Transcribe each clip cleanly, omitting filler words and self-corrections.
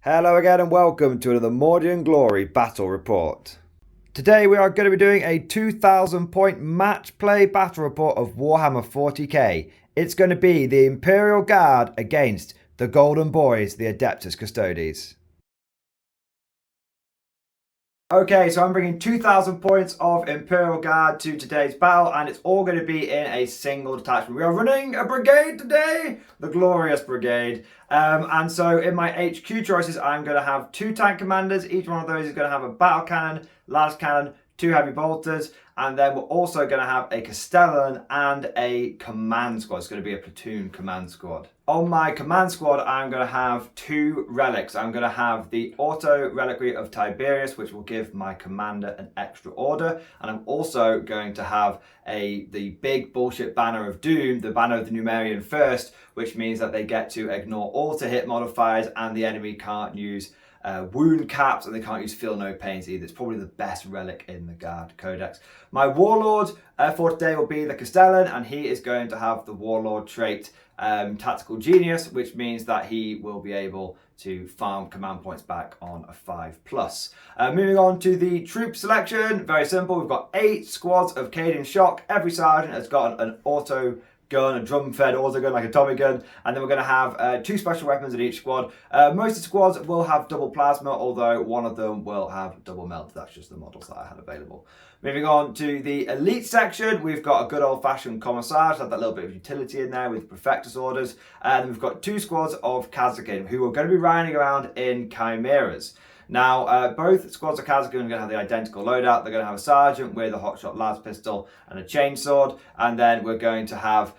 Hello again and welcome to another Mordian Glory Battle Report. Today we are going to be doing a 2000 point match play battle report of Warhammer 40k. It's going to be the Imperial Guard against the Golden Boys, the Adeptus Custodes. Okay, so I'm bringing 2,000 points of Imperial Guard to today's battle, and it's all going to be in a single detachment. We are running a brigade today, the Glorious Brigade. And so in my HQ choices, I'm going to have 2 tank commanders. Each one of those is going to have a battle cannon, las cannon, 2 heavy bolters, and then we're also going to have a Castellan and a command squad. It's going to be a platoon command squad. On my command squad, I'm going to have 2 relics. I'm going to have the Auto Reliquary of Tiberius, which will give my commander an extra order. And I'm also going to have the big bullshit Banner of Doom, the Banner of the Numerian First, which means that they get to ignore all to hit modifiers and the enemy can't use wound caps, and they can't use feel no pains either. It's probably the best relic in the Guard Codex. My Warlord for today will be the Castellan, and he is going to have the Warlord trait Tactical Genius, which means that he will be able to farm command points back on a 5+. Moving on to the troop selection, very simple. We've got 8 squads of Cadian Shock. Every sergeant has got an auto gun, a drum-fed auto gun like a Tommy gun, and then we're going to have 2 special weapons in each squad. Most of the squads will have double plasma, although one of them will have double melt. That's just the models that I had available. Moving on to the elite section, we've got a good old-fashioned commissar, so have that little bit of utility in there with Perfectus orders, and we've got 2 squads of Kazakin who are going to be riding around in chimeras. Now, both squads of Kazakin are going to have the identical loadout. They're going to have a sergeant with a hotshot las pistol and a chainsword, and then we're going to have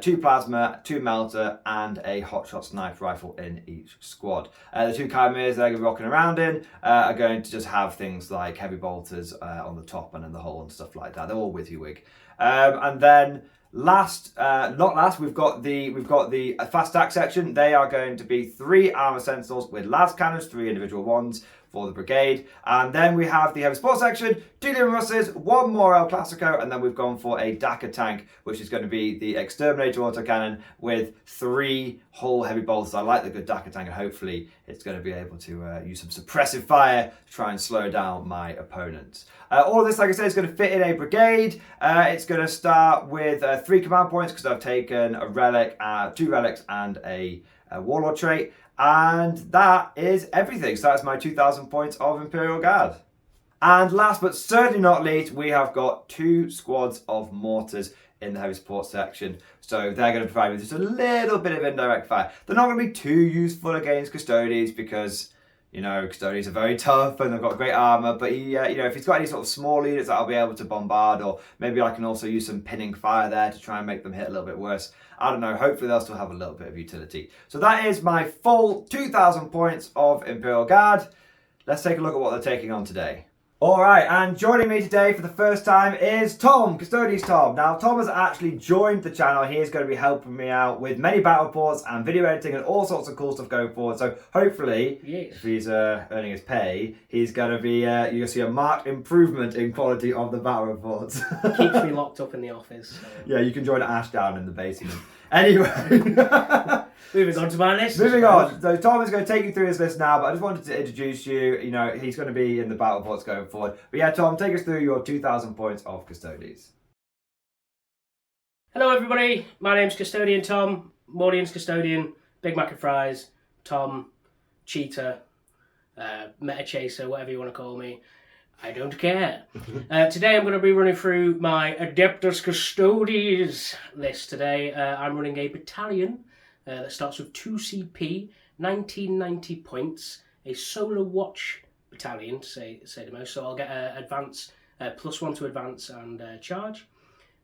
2 plasma, 2 melter, and a hotshot sniper rifle in each squad. The 2 chimeras they're going to be rocking around in are going to just have things like heavy bolters on the top and in the hull and stuff like that. They're all with you wig. And then not last, we've got the fast attack section. They are going to be 3 armor sentinels with las cannons, 3 individual ones for the brigade, and then we have the heavy support section, 2 Liam Russes, 1 more El Clasico, and then we've gone for a Dakar tank, which is going to be the Exterminator autocannon with 3 hull heavy bolters. I like the good Dakar tank, and hopefully it's going to be able to use some suppressive fire to try and slow down my opponents. All of this, like I said, is going to fit in a brigade. It's going to start with 3 command points because I've taken a relic, 2 relics, and a warlord trait. And that is everything. So that's my 2,000 points of Imperial Guard. And last but certainly not least, we have got 2 squads of mortars in the heavy support section. So they're going to provide me just a little bit of indirect fire. They're not going to be too useful against Custodes because, you know, Custodes are very tough and they've got great armor. But he, if he's got any sort of small leaders that I'll be able to bombard, or maybe I can also use some pinning fire there to try and make them hit a little bit worse. I don't know, hopefully they'll still have a little bit of utility. So that is my full 2,000 points of Imperial Guard. Let's take a look at what they're taking on today. Alright, and joining me today for the first time is Tom, Custodes Tom. Now, Tom has actually joined the channel. He is going to be helping me out with many battle reports and video editing and all sorts of cool stuff going forward. So hopefully, if he's earning his pay, he's going to be, you'll see a marked improvement in quality of the battle reports. Keeps me locked up in the office. So. Yeah, you can join Ash down in the basement. Anyway. Moving on to my list. Moving on. So Tom is going to take you through his list now, but I just wanted to introduce you. You know, he's going to be in the battle reports going forward. But yeah, Tom, take us through your 2,000 points of Custodes. Hello everybody, my name's Custodian Tom, Mordian's Custodian, Big Mac and Fries, Tom, Cheetah, Meta Chaser, whatever you want to call me. I don't care. Today I'm going to be running through my Adeptus Custodes list today. I'm running a battalion that starts with 2 CP, 1990 points, a solo watch battalion, to say the most. So I'll get advance, +1 to advance and charge.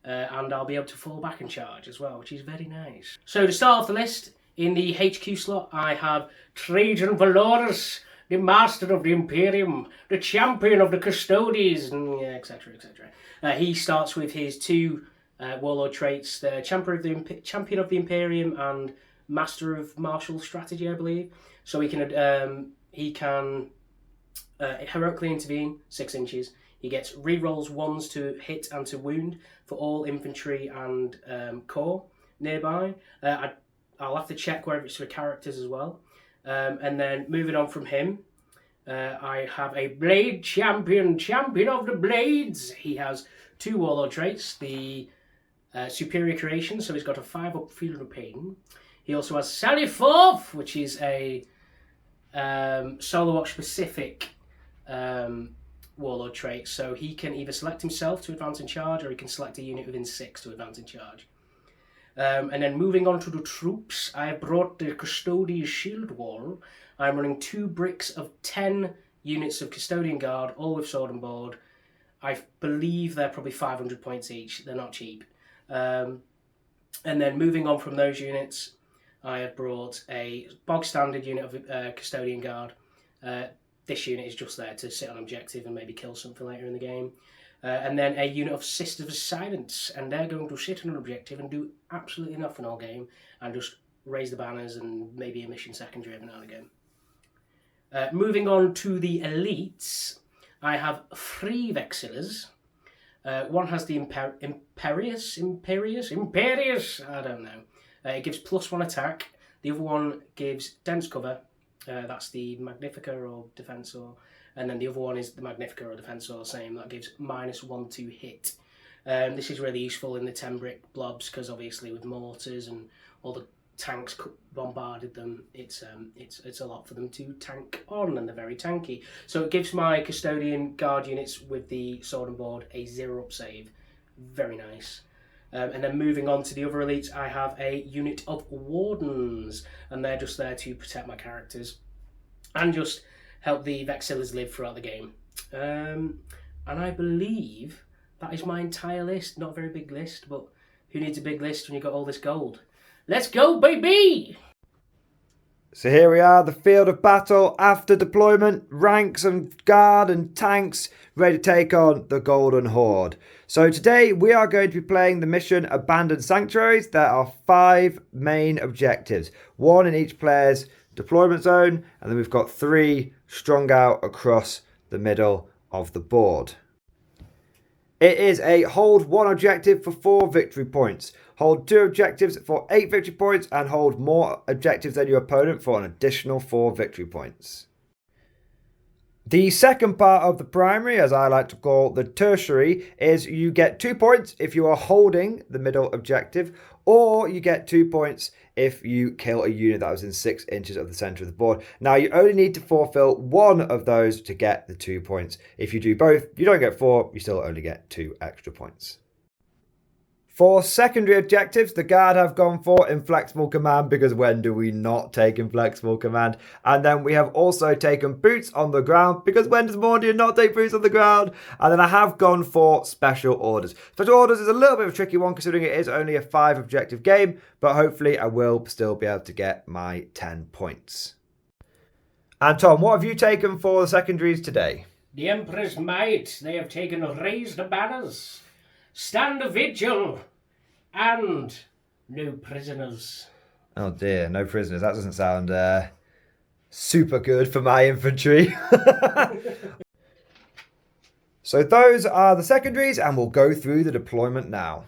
And I'll be able to fall back and charge as well, which is very nice. So to start off the list, in the HQ slot, I have Trajan Valorus, the master of the Imperium, the champion of the Custodes, etc, etc. He starts with his 2 warlord traits, the champion of the Imperium and master of martial strategy, I believe. So he can heroically intervene 6 inches. He gets rerolls 1s to hit and to wound for all infantry and corps nearby. I'll have to check whether it's for characters as well. And then moving on from him, I have a Blade Champion of the Blades. He has 2 Warlord traits, the Superior Creation, so he's got a 5-up Field of Pain. He also has Sally Forth, which is a Solo Watch specific Warlord trait, so he can either select himself to advance in charge, or he can select a unit within 6 to advance in charge. And then moving on to the troops, I have brought the Custodes Shield Wall. I'm running 2 bricks of 10 units of Custodian Guard, all with sword and board. I believe they're probably 500 points each. They're not cheap. And then moving on from those units, I have brought a bog standard unit of Custodian Guard. This unit is just there to sit on objective and maybe kill something later in the game. And then a unit of Sisters of Silence, and they're going to sit on an objective and do absolutely nothing all game, and just raise the banners and maybe a mission secondary every now and again. Moving on to the elites, I have 3 Vexillers. One has the Imperius, I don't know. It gives +1 attack. The other one gives dense cover. That's the Magnifica or Defensor. And then the other one is the Magnifica or Defensor, same. That gives -1 to hit. This is really useful in the 10 brick blobs, because obviously with mortars and all the tanks bombarded them, it's a lot for them to tank on, and they're very tanky. So it gives my Custodian Guard units with the sword and board a 0-up save. Very nice. And then moving on to the other elites, I have a unit of Wardens, and they're just there to protect my characters and just help the Vexillers live throughout the game. And I believe that is my entire list. Not a very big list, but who needs a big list when you've got all this gold? Let's go, baby! So here we are, the field of battle after deployment, ranks and guard and tanks ready to take on the Golden Horde. So today we are going to be playing the mission Abandoned Sanctuaries. There are 5 main objectives, 1 in each player's deployment zone, and then we've got 3 strung out across the middle of the board. It is a hold 1 objective for 4 victory points, hold 2 objectives for 8 victory points, and hold more objectives than your opponent for an additional 4 victory points. The second part of the primary, as I like to call the tertiary, is you get 2 points if you are holding the middle objective, or you get 2 points if you kill a unit that was in 6 inches of the centre of the board. Now, you only need to fulfill 1 of those to get the 2 points. If you do both, you don't get 4, you still only get 2 extra points. For secondary objectives, the Guard have gone for Inflexible Command, because when do we not take Inflexible Command? And then we have also taken Boots on the Ground, because when does Mordian not take Boots on the Ground? And then I have gone for Special Orders. Special Orders is a little bit of a tricky one, considering it is only a 5 objective game, but hopefully I will still be able to get my 10 points. And Tom, what have you taken for the secondaries today? The Emperor's Might. They have taken Raise the Banners, Stand a Vigil, and No Prisoners. Oh dear, no prisoners. That doesn't sound super good for my infantry. So those are the secondaries, and we'll go through the deployment now.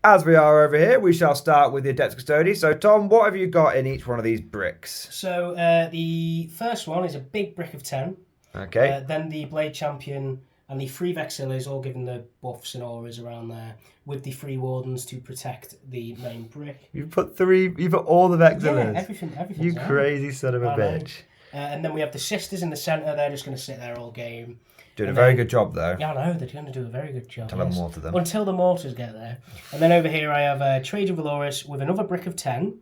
As we are over here, we shall start with the Adeptus Custodes. So Tom, what have you got in each one of these bricks? So the first one is a big brick of 10. Okay. Then the Blade Champion and the 3 Vexillers, all given the buffs and auras around there, with the 3 Wardens to protect the main brick. You've put all the Vexillers. Yeah, everything. You crazy son of a bitch. And then we have the Sisters in the centre. They're just going to sit there all game. Doing a very good job, though. Yeah, I know. They're going to do a very good job. Until I mortar them. Until the mortars get there. And then over here I have a Trajan Valoris with another brick of 10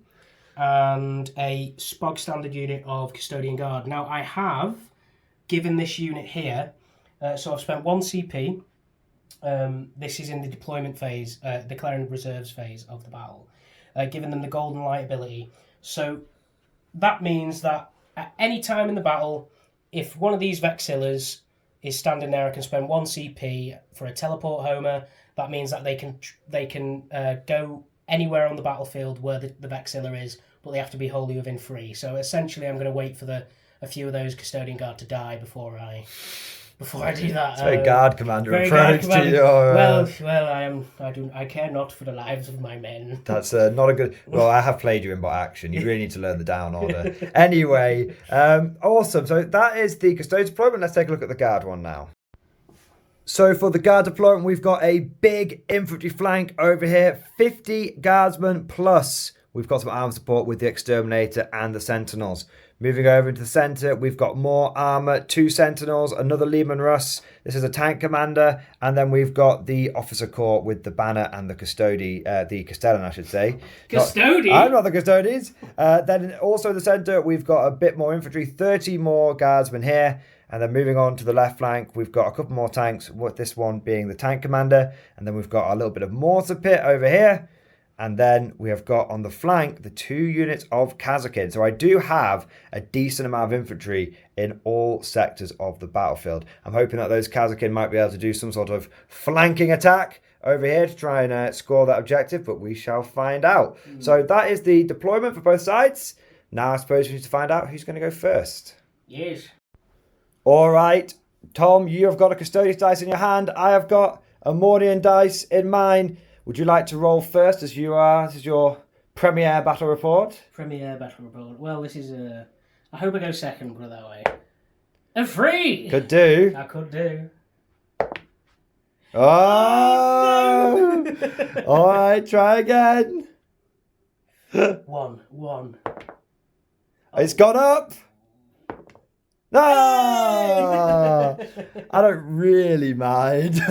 and a Spog standard unit of Custodian Guard. Now, I have given this unit here, so I've spent 1 CP. This is in the deployment phase, declaring reserves phase of the battle, giving them the Golden Light ability. So that means that at any time in the battle, if one of these Vexillers is standing there, I can spend 1 CP for a teleport homer. That means that they can go anywhere on the battlefield where the Vexiller is, but they have to be wholly within 3. So essentially, I'm going to wait for a few of those Custodian Guard to die before I Before I do that, It's a very guard commander very approach guard to commander. your... Well, I care not for the lives of my men. That's not a good... Well, I have played you in bot action. You really need to learn the down order. Anyway, awesome. So that is the Custodes deployment. Let's take a look at the guard one now. So for the guard deployment, we've got a big infantry flank over here. 50 guardsmen plus. We've got some armor support with the Exterminator and the Sentinels. Moving over into the centre, we've got more armour, 2 Sentinels, another Lehman Russ. This is a tank commander. And then we've got the Officer Corps with the banner and the the Castellan, I should say. Custodian? I'm not the Custodes. Then also in the centre, we've got a bit more infantry, 30 more guardsmen here. And then moving on to the left flank, we've got a couple more tanks, this one being the tank commander. And then we've got a little bit of mortar pit over here. And then we have got on the flank the 2 units of Kazakin. So I do have a decent amount of infantry in all sectors of the battlefield. I'm hoping that those Kazakin might be able to do some sort of flanking attack over here to try and score that objective, but we shall find out. So that is the deployment for both sides. Now I suppose we need to find out who's going to go first. Yes. All right, Tom, you have got a Custodes dice in your hand. I have got a Mordian dice in mine. Would you like to roll first as you are? This is your premiere battle report. Premiere battle report. Well, this is a... I hope I go second, put it that way. A 3! Could do. I could do. Oh! No! All right, try again. 1. It's gone up. No! I don't really mind.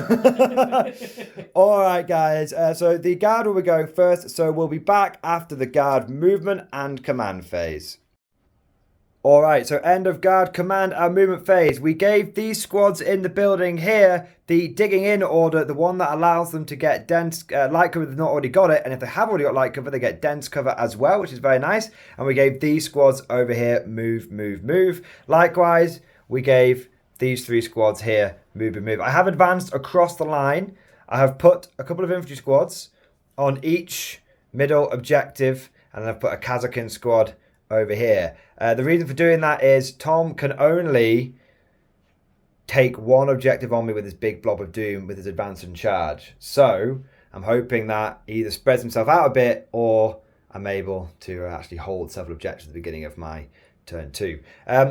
All right, guys. So the guard will be going first. So we'll be back after the guard movement and command phase. All right, so end of guard command and movement phase. We gave these squads in the building here the digging in order, the one that allows them to get dense light cover if they've not already got it. And if they have already got light cover, they get dense cover as well, which is very nice. And we gave these squads over here move, move, move. Likewise, we gave these 3 squads here move and move. I have advanced across the line. I have put a couple of infantry squads on each middle objective, and then I've put a Kazakin squad over here. The reason for doing that is Tom can only take 1 objective on me with his big blob of doom with his advance and charge. So I'm hoping that he either spreads himself out a bit or I'm able to actually hold several objectives at the beginning of my turn 2.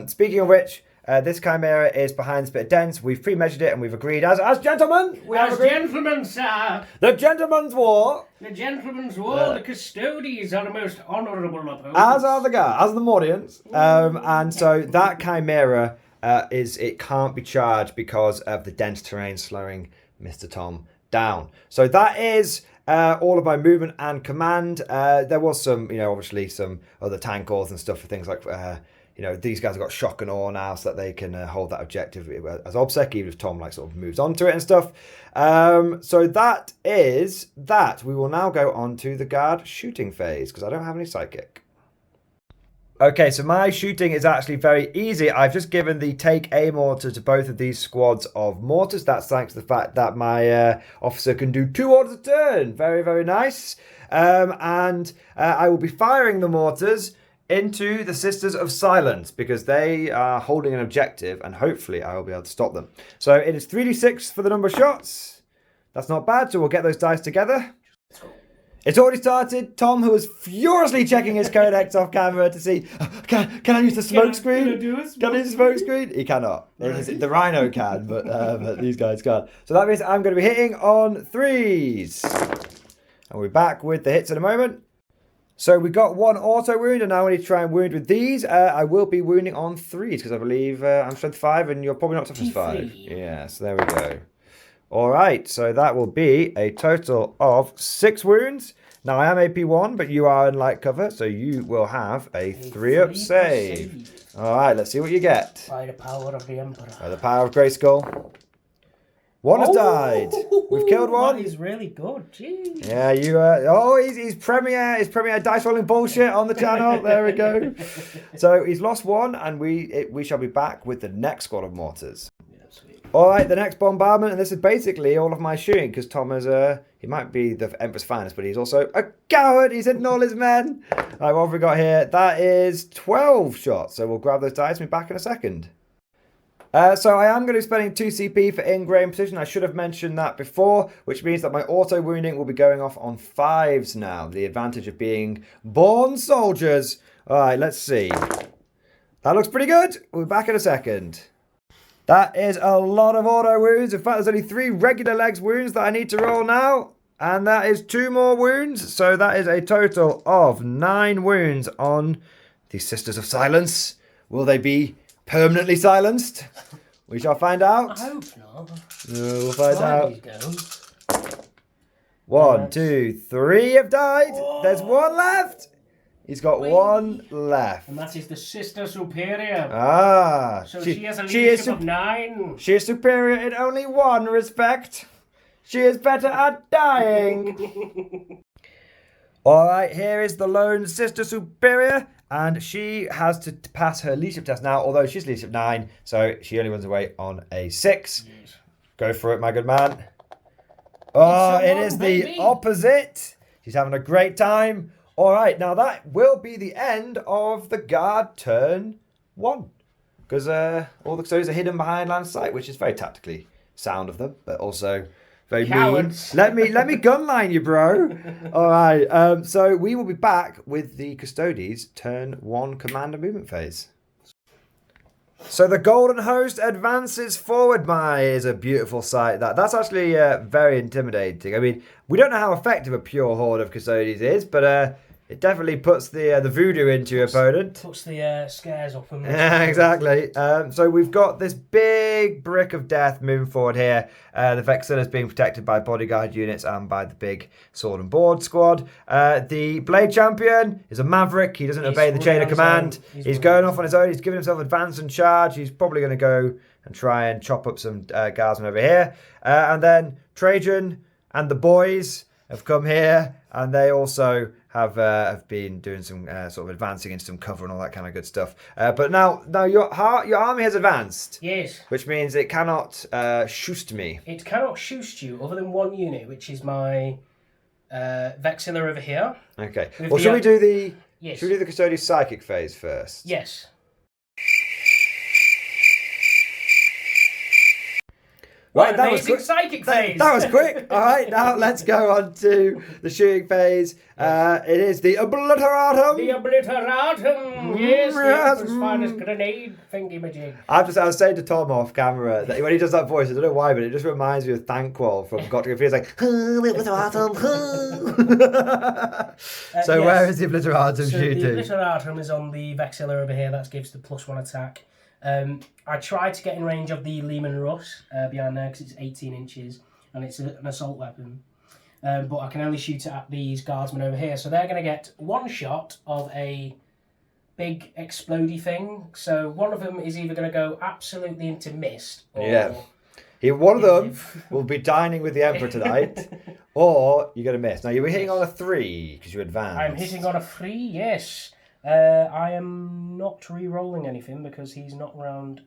Speaking of which, this Chimera is behind this bit of dense. We've pre-measured it and we've agreed as gentlemen. Gentlemen, sir. The gentleman's war. The gentleman's war. The Custodes are the most honourable opponents. As are the guys, as are the Mordians. And so that Chimera it can't be charged because of the dense terrain slowing Mr. Tom down. So that is all of my movement and command. There was some, obviously some other tank cores and stuff for things like, these guys have got shock and awe now so that they can hold that objective as OBSEC, even if Tom sort of moves on to it and stuff. So that is that. We will now go on to the guard shooting phase because I don't have any psychic. Okay, so my shooting is actually very easy. I've just given the take A mortar to both of these squads of mortars. That's thanks to the fact that my officer can do 2 orders a turn. Very, very nice. And I will be firing the mortars into the Sisters of Silence because they are holding an objective and hopefully I will be able to stop them. So it is 3d6 for the number of shots. That's not bad, so we'll get those dice together. It's already started. Tom, who is furiously checking his Conect off camera to see, can I use the smoke screen? Can I use the smoke screen? He cannot. The Rhino can, but these guys can't. So that means I'm going to be hitting on 3s. And we're back with the hits in a moment. So we got 1 auto wound, and now we need to try and wound with these. I will be wounding on 3s because I believe I'm strength 5 and you're probably not toughness 5. Yeah, so there we go. All right, so that will be a total of 6 wounds. Now, I am AP1, but you are in light cover, so you will have a 3-up save. All right, let's see what you get. By the power of the Emperor. By the power of Grayskull. 1 has died. We've killed 1. That is really good. Jeez. Yeah, he's Premier dice rolling bullshit on the channel. There we go. So he's lost 1, and we shall be back with the next squad of mortars. All right, the next bombardment, and this is basically all of my shooting because Tom is he might be the Emperor's finest, but he's also a coward. He's hidden all his men. All right, what have we got here? That is 12 shots. So we'll grab those dice and be back in a second. So I am going to be spending 2 CP for ingrained precision. I should have mentioned that before, which means that my auto wounding will be going off on 5s now. The advantage of being born soldiers. All right, let's see. That looks pretty good. We'll be back in a second. That is a lot of auto wounds. In fact, there's only 3 regular legs wounds that I need to roll now. And that is 2 more wounds. So that is a total of 9 wounds on the Sisters of Silence. Will they be permanently silenced? We shall find out. I hope not. We'll find out. Go. 1, 2, 3 have died. Oh. There's 1 left. He's got 1 left. And that is the Sister Superior. Ah. So she has a leadership of 9. She is superior in only 1 respect. She is better at dying. Alright, here is the lone Sister Superior. And she has to pass her leadership test now, although she's leadership 9, so she only runs away on a 6. Yes. Go for it, my good man. Oh, it is the opposite. She's having a great time. All right, now that will be the end of the guard turn 1. Because all the custodians are hidden behind land sight, which is very tactically sound of them, but also very Cowards. mean. Let me gunline you, bro. All right. So we will be back with the Custodes turn 1 commander movement phase. So the Golden Host advances forward. Is a beautiful sight. That's actually very intimidating. I mean, we don't know how effective a pure horde of Custodes is, but it definitely puts the voodoo into your opponent. Puts the scares up them. Yeah, exactly. So we've got this big brick of death moving forward here. The Vexilla is being protected by bodyguard units and by the big sword and board squad. The Blade Champion is a maverick. He doesn't obey the chain of command. He's going off on his own. He's giving himself advance and charge. He's probably going to go and try and chop up some guardsmen over here. And then Trajan and the boys have come here, and they also have been doing some sort of advancing into some cover and all that kind of good stuff. But now your army has advanced. Yes. Which means it cannot shoost me. It cannot shoost you other than 1 unit, which is my Vexilla over here. Okay. Well, should we do the Yes. should we do the Custodes psychic phase first? Yes. Right, What that an was amazing quick. psychic phase. That was quick. All right, now let's go on to the shooting phase. It is the Obliteratum. The Obliteratum. Yes, Yes. the finest grenade thingy-majig. I was saying to Tom off camera that when he does that voice, I don't know why, but it just reminds me of Thankwall from Got to Go Free. It's like, Obliteratum. So yes. where is the Obliteratum So shooting? the Obliteratum is on the Vexilla over here. That gives the +1 attack. I tried to get in range of the Lehman Russ behind there because it's 18 inches and it's an assault weapon. But I can only shoot it at these guardsmen over here. So they're going to get 1 shot of a big explodey thing. So one of them is either going to go absolutely into mist. Or One of them will be dining with the Emperor tonight, or you're going to miss. Now, you were hitting on a 3 because you advanced. I'm hitting on a 3, yes. I am not re-rolling anything because he's not round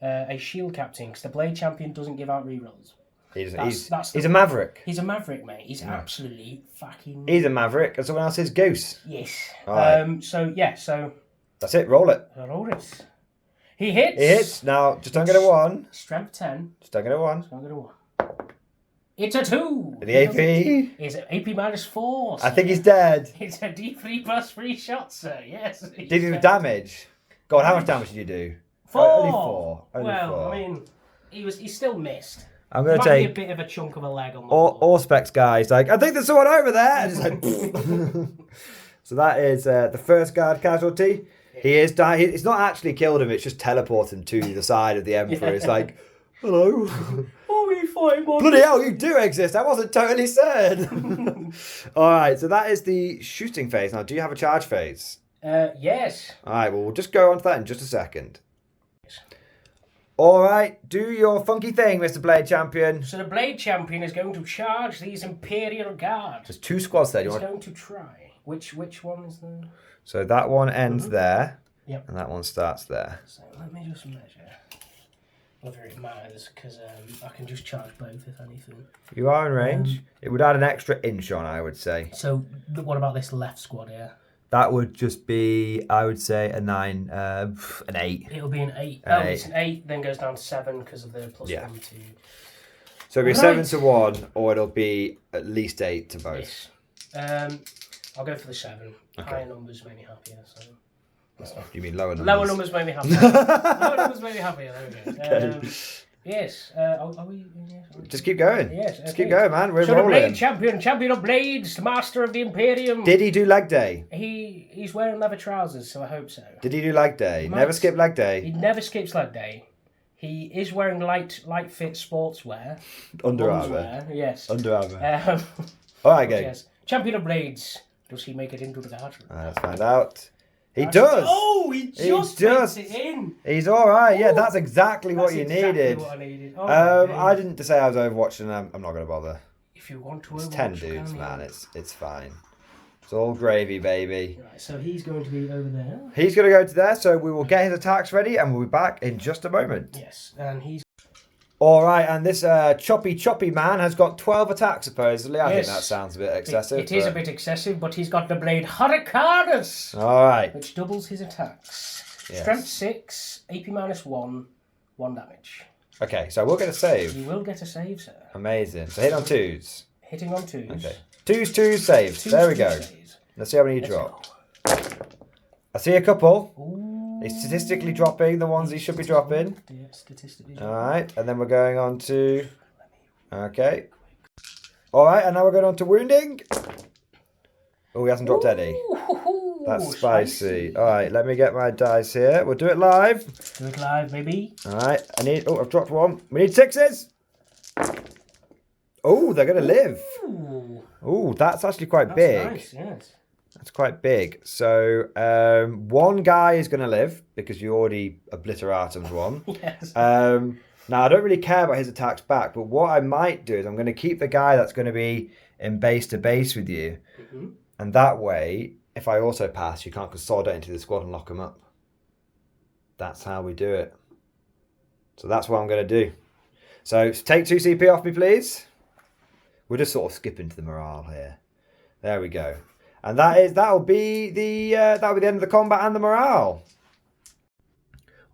a shield captain because the Blade Champion doesn't give out re-rolls. He's a maverick. He's a maverick, mate. He's absolutely fucking... He's a maverick and someone else is goose. Yes. Right. So That's it, roll it. I rolled it. He hits. He hits. Now, just don't get a 1. Strength 10. Just don't get a 1. Don't get a 1. It's a 2. The AP? It's AP -4. I think he's dead. It's a D3 +3 shot, sir. Yes. Did he do damage? God, how much damage did you do? 4. Only 4. Only well, 4. I mean, he still missed. I'm going to Might take be a bit of a chunk of a leg on the floor. Auspex guys like, I think there's someone over there. And just like, so that is the first guard casualty. He is dying. It's not actually killed him. It's just teleported him to the side of the Emperor. It's like, hello. Bloody hell, you do exist. I wasn't totally certain. All right, so that is the shooting phase. Now, do you have a charge phase? Yes. All right, well, we'll just go on to that in just a second. All right, do your funky thing, Mr. Blade Champion. So the Blade Champion is going to charge these Imperial guards. There's 2 squads there. He's going to try. Which one is the... So that one ends there. Yep. And that one starts there. So let me just measure whether it matters, because I can just charge both, if anything. You are in range. It would add an extra inch on, I would say. So what about this left squad here? That would just be, I would say, an 8. It'll be an 8. An It's an 8, then goes down to 7 because of the plus 1 to... So it'll be 7 to 1, or it'll be at least 8 to both. Yes. I'll go for the 7. Okay. Higher numbers make me happier. So. You mean lower numbers? Lower numbers make me happier. Lower numbers make me happier. There we go. Okay. Yes. Are we? Yes, Just keep going. Yes. Just keep going, man. We're so the rolling. Blade champion of blades, master of the Imperium. Did he do leg day? He's wearing leather trousers, so I hope so. Did he do leg day? Never skip leg day. He never skips leg day. He is wearing light fit sportswear. Under Armour. Yes. Under Armour. All right, go. Yes. Champion of blades. Does he make it into the guard? Let's find out. He does. Oh, he just fits it in. He's all right. Yeah, that's exactly what you exactly needed. What I needed. I didn't say I was overwatching. I'm not going to bother. If you want to It's overwatch, 10 dudes, man. It's fine. It's all gravy, baby. Right, so he's going to be over there. He's going to go to there, so we will get his attacks ready, and we'll be back in just a moment. Yes, and he's... All right, and this choppy man has got 12 attacks, supposedly. I think that sounds a bit excessive. It is a bit excessive, but he's got the blade Hurricanus. All right. Which doubles his attacks. Yes. Strength 6, AP -1, 1 damage. Okay, so we'll get a save. You will get a save, sir. Amazing. So hit on 2s. Hitting on 2s. Okay. 2s, saves. There we go. Saves. Let's see how many you drop. I see a couple. Ooh. He's statistically dropping the ones he should be dropping. Yeah, statistically. All right, and then we're going on to... Okay. All right, and now we're going on to wounding. Oh, he hasn't dropped any. That's spicy. All right, let me get my dice here. We'll do it live. Do it live, baby. All right, I've dropped one. We need 6s. Oh, they're going to live. Oh, that's actually quite big. Nice, yes. That's quite big. So one guy is going to live because you already obliterated one. Yes. Now, I don't really care about his attacks back, but what I might do is I'm going to keep the guy that's going to be in base to base with you. Mm-hmm. And that way, if I also pass, you can't consolidate into the squad and lock them up. That's how we do it. So that's what I'm going to do. So take 2 CP off me, please. We're just sort of skipping to the morale here. There we go. And that'll be the end of the combat and the morale.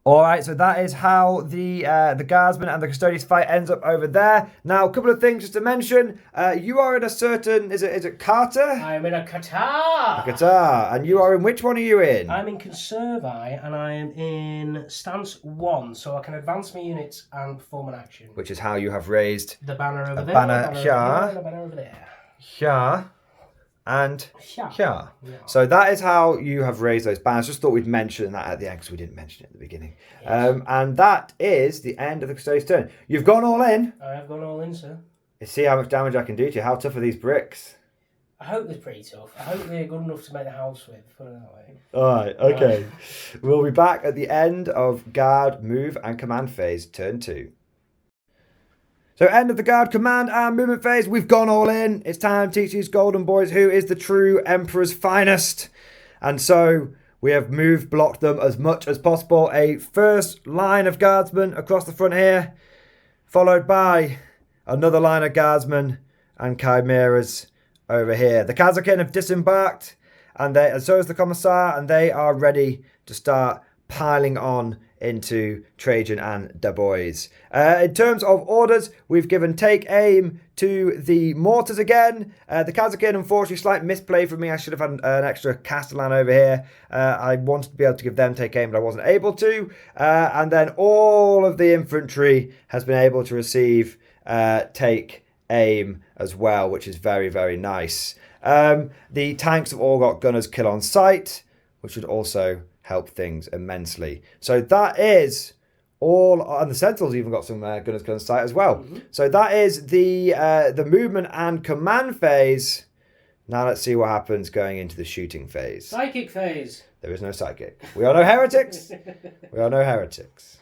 All right, so that is how the guardsman and the custodians fight ends up over there. Now, a couple of things just to mention. You are in a certain, is it Carter? I'm in a Qatar. Qatar, and you are in, which one are you in? I'm in Conservi, and I am in Stance 1, so I can advance my units and perform an action. Which is how you have raised the banner over there, banner here, and the banner over there. Here. And here. Yeah. So that is how you have raised those banners. Just thought we'd mention that at the end because we didn't mention it at the beginning. Yes. And that is the end of the Custodes' turn. You've gone all in. I have gone all in, sir. You see how much damage I can do to you. How tough are these bricks? I hope they're pretty tough. I hope they're good enough to make the house with, put it that way. Alright, okay. We'll be back at the end of guard, move and command phase, turn 2. So end of the guard, command and movement phase. We've gone all in. It's time to teach these golden boys who is the true Emperor's finest. And so we have blocked them as much as possible. A first line of guardsmen across the front here, followed by another line of guardsmen and chimeras over here. The Kazakin have disembarked, and so has the Commissar, and they are ready to start piling on into Trajan and Du Bois. In terms of orders, we've given take aim to the mortars again. The Kazakin, unfortunately, slight misplay from me. I should have had an extra Castellan over here. I wanted to be able to give them take aim, but I wasn't able to. And then all of the infantry has been able to receive take aim as well, which is very, very nice. The tanks have all got gunners kill on sight, which would also help things immensely. So that is all, and the Sentinels even got some gunners kill on sight as well. Mm-hmm. So that is the movement and command phase. Now let's see what happens going into the shooting phase. Psychic phase. There is no psychic. We are no heretics. We are no heretics.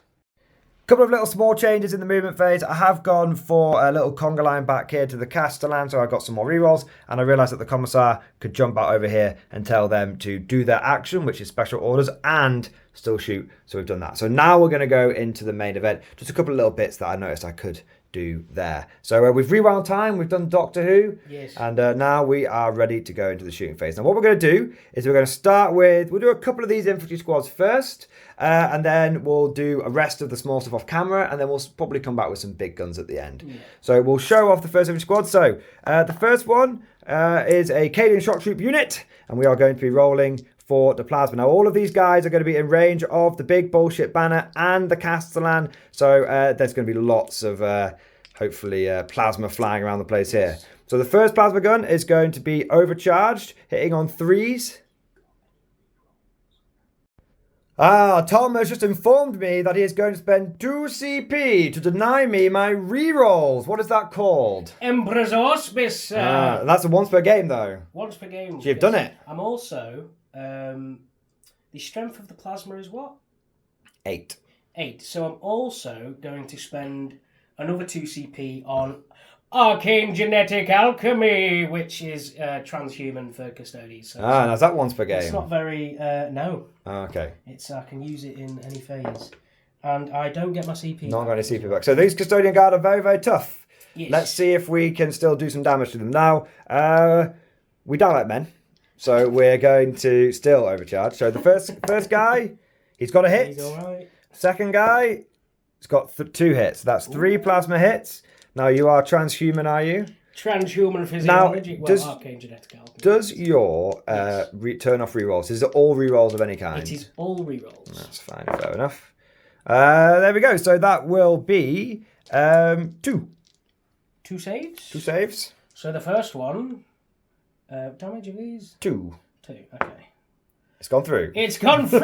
Couple of little small changes in the movement phase. I have gone for a little conga line back here to the Castellan, so I got some more rerolls, and I realised that the Commissar could jump out over here and tell them to do their action, which is special orders, and still shoot. So we've done that. So now we're going to go into the main event. Just a couple of little bits that I noticed I could do there. So we've rewound time, we've done Doctor Who, Yes. and now we are ready to go into the shooting phase. Now what we're going to do is we're going to start with, we'll do a couple of these infantry squads first, and then we'll do a rest of the small stuff off camera, and then we'll probably come back with some big guns at the end. Yeah. So we'll show off the first infantry squad. So the first one is a Cadian shock troop unit, and we are going to be rolling for the plasma. Now, all of these guys are going to be in range of the big bullshit banner and the Castellan, so there's going to be lots of, hopefully, plasma flying around the place here. So the first plasma gun is going to be overcharged, hitting on 3s. Tom has just informed me that he is going to spend 2 CP to deny me my rerolls. What is that called? Emperor's Auspice. That's a once per game, though. Once per game. So you've done it. I'm also... the strength of the plasma is what? 8. 8. So I'm also going to spend another 2 CP on Arcane Genetic Alchemy, which is transhuman for Custodes. So now is that once per game? It's not very... no. Okay. It's I can use it in any phase. And I don't get my CP Not going to CP back. So these Custodian Guard are very, very tough. Yes. Let's see if we can still do some damage to them. Now, we don't like men. So we're going to still overcharge. So the first guy, he's got a hit. He's all right. Second guy, he's got 2 hits. That's 3 plasma hits. Now you are transhuman, are you? Transhuman physiology. Arcane genetic alchemy. Does your turn off rerolls? Is it all rerolls of any kind? It is all rerolls. That's fine, fair enough. There we go. So that will be 2. 2 saves? 2 saves. So the first one... damage of these? 2. 2, okay. It's gone through. It's gone through!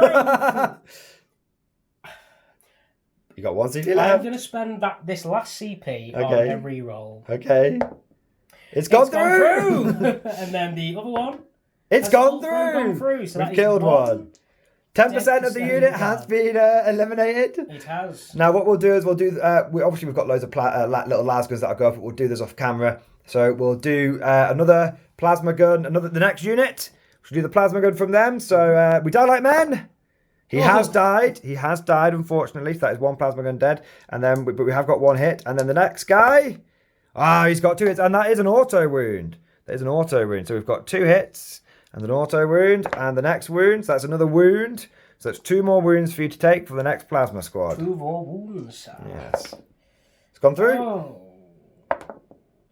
You got 1 CP I'm left. going to spend this last CP on a reroll. Okay. It's gone through! And then the other one? It's gone through! So we've killed one. 10% of the unit has been eliminated. It has. Now what we'll do is we'll obviously we've got loads of little lasguns that'll go up, but we'll do this off camera. So we'll do another plasma gun, the next unit. We'll do the plasma gun from them. So we die like men. He has died. He has died, unfortunately. So that is 1 plasma gun dead. And then, but we have got 1 hit. And then the next guy, he's got 2 hits, and that is an auto wound. That is an auto wound. So we've got 2 hits and an auto wound, and the next wound. So that's another wound. So that's 2 more wounds for you to take for the next plasma squad. 2 more wounds. Yes. It's gone through. Oh.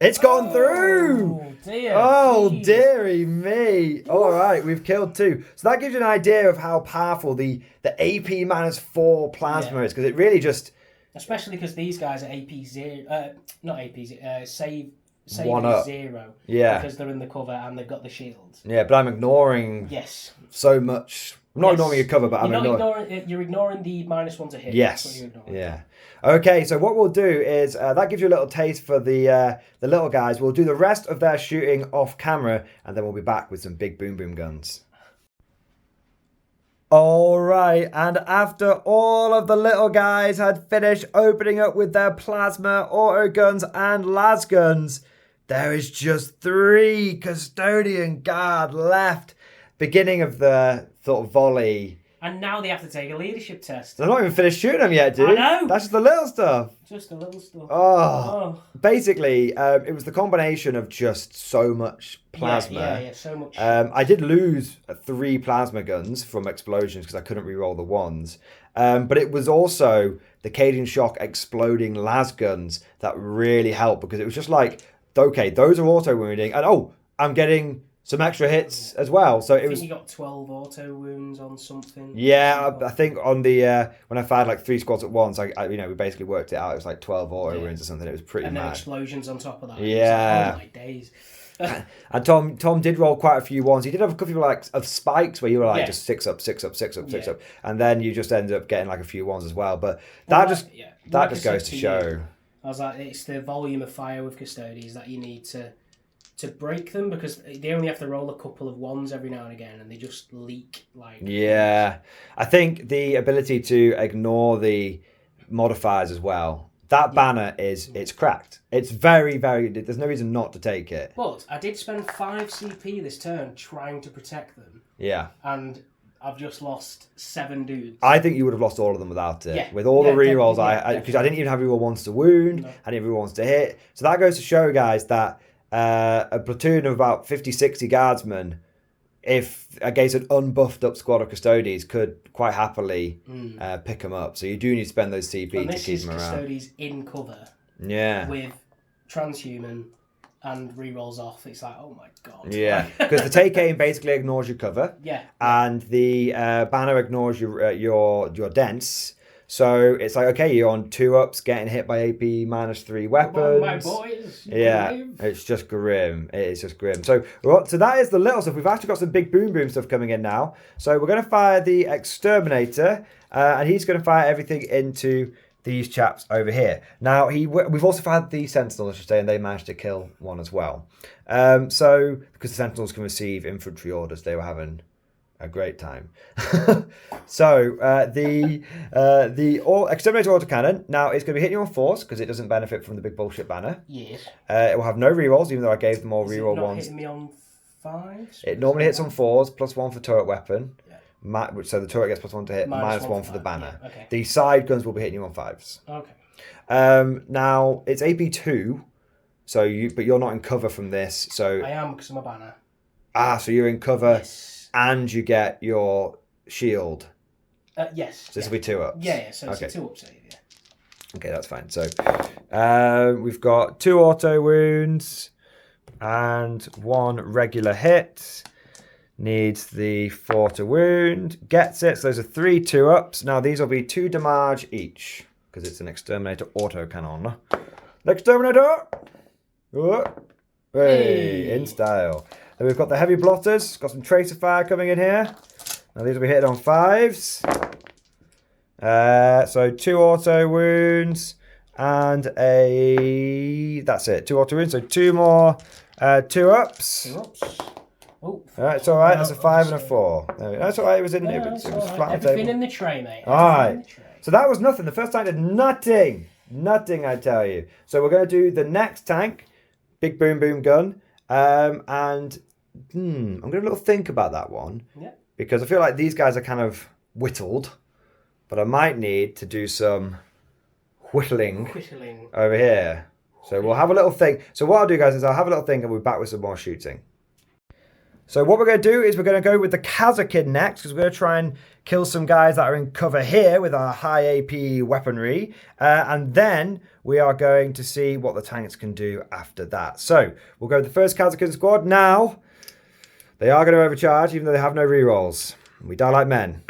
It's gone through! Dear. Oh, dearie me. All right, we've killed 2. So that gives you an idea of how powerful the AP -4 plasma is, because it really just... Especially because these guys are AP 0... not AP 0, save 0. Yeah. Because they're in the cover and they've got the shields. Yeah, but I'm ignoring... Yes. So much... I'm not ignoring your cover, but I'm ignoring... You're ignoring the -1 to hit. Yes. That's what you're ignoring. Yeah. Okay, so what we'll do is that gives you a little taste for the little guys. We'll do the rest of their shooting off camera, and then we'll be back with some big boom boom guns. All right, and after all of the little guys had finished opening up with their plasma, auto guns, and las guns, there is just 3 Custodian Guard left. Beginning of the sort of volley. And now they have to take a leadership test. They're not even finished shooting them yet, dude. I know. That's just the little stuff. Just the little stuff. Oh. Basically, it was the combination of just so much plasma. Yeah, so much. I did lose 3 plasma guns from explosions because I couldn't reroll the 1s. But it was also the Cadian Shock exploding las guns that really helped, because it was just like, okay, those are auto wounding, and I'm getting some extra hits as well. So it was. You got 12 auto wounds on something. Yeah, I think on the when I fired like 3 squads at once, I we basically worked it out. It was like 12 auto wounds or something. It was pretty and then mad. Explosions on top of that. Yeah. Oh my days. And Tom did roll quite a few ones. He did have a couple of spikes where you were like just 6 up, 6 up, 6 up, 6 up, and then you just ended up getting like a few ones as well. But that just goes to show. I was like, it's the volume of fire with Custodes that you need to break them, because they only have to roll a couple of 1s every now and again, and they just leak like. Yeah, I think the ability to ignore the modifiers as well. That banner it's cracked. It's very, very. There's no reason not to take it. But I did spend 5 CP this turn trying to protect them. Yeah. And I've just lost 7 dudes. I think you would have lost all of them without it. Yeah. With all the rerolls, definitely, because I didn't even have reroll ones to wound, No. I didn't reroll ones to hit. So that goes to show, guys, that a platoon of about 50, 60 guardsmen, if against an unbuffed up squad of Custodes, could quite happily pick them up. So you do need to spend those CP And to this keep is them around. Custodes in cover Yeah. with transhuman and rerolls off. It's like, oh my god. Yeah, because the take aim basically ignores your cover. Yeah. And the banner ignores your dense. So it's like, okay, you're on 2-ups, getting hit by AP -3 weapons. Come on, my boys. Yeah, it's just grim. It is just grim. So that is the little stuff. We've actually got some big boom stuff coming in now. So we're going to fire the Exterminator, and he's going to fire everything into these chaps over here. Now, we've also had the Sentinels, I should say, and they managed to kill one as well. So, because the Sentinels can receive infantry orders, they were having a great time. So, the Exterminator Autocannon, now it's going to be hitting you on force, because it doesn't benefit from the big bullshit banner. Yes. It will have no rerolls, even though I gave them all reroll ones. Hitting me on 5s? It normally hits on 4s, +1 for turret weapon. Yeah. So the turret gets +1 to hit, -1 for the 5, banner. yeah, okay. The side guns will be hitting you on 5s. Okay. Now it's AP2, but you're not in cover from this. So I am because I'm a banner. so you're in cover, Yes. and you get your shield. Yes. So this will be 2-ups. Yeah. So it's okay. a 2-up save. Yeah. Okay, that's fine. So we've got 2 auto wounds and 1 regular hit. Needs the 4 to wound. Gets it. So those are 3 2-ups. Now these will be 2 damage each, because it's an Exterminator autocannon. Exterminator! Oh. Hey, in style. Then we've got the heavy blotters. Got some tracer fire coming in here. Now these will be hitting on 5s. So 2 auto wounds and that's it. 2 auto wounds. So 2 more 2-ups. 2-ups. Oh, It's all right. That's a 5 and a 4. That's all right. It was in there. It was flat on the Everything table. in the tray, mate. All right. So that was nothing. The first tank did nothing. Nothing, I tell you. So we're going to do the next tank, big boom gun, and I'm going to have a little think about that one. Yeah. Because I feel like these guys are kind of whittled, but I might need to do some whittling over here. So we'll have a little think. So what I'll do, guys, is I'll have a little think and we'll be back with some more shooting. So what we're going to do is we're going to go with the Kazakhin next, because we're going to try and kill some guys that are in cover here with our high AP weaponry. And then we are going to see what the tanks can do after that. So we'll go with the first Kazakhin squad. Now, they are going to overcharge, even though they have no rerolls. We die like men.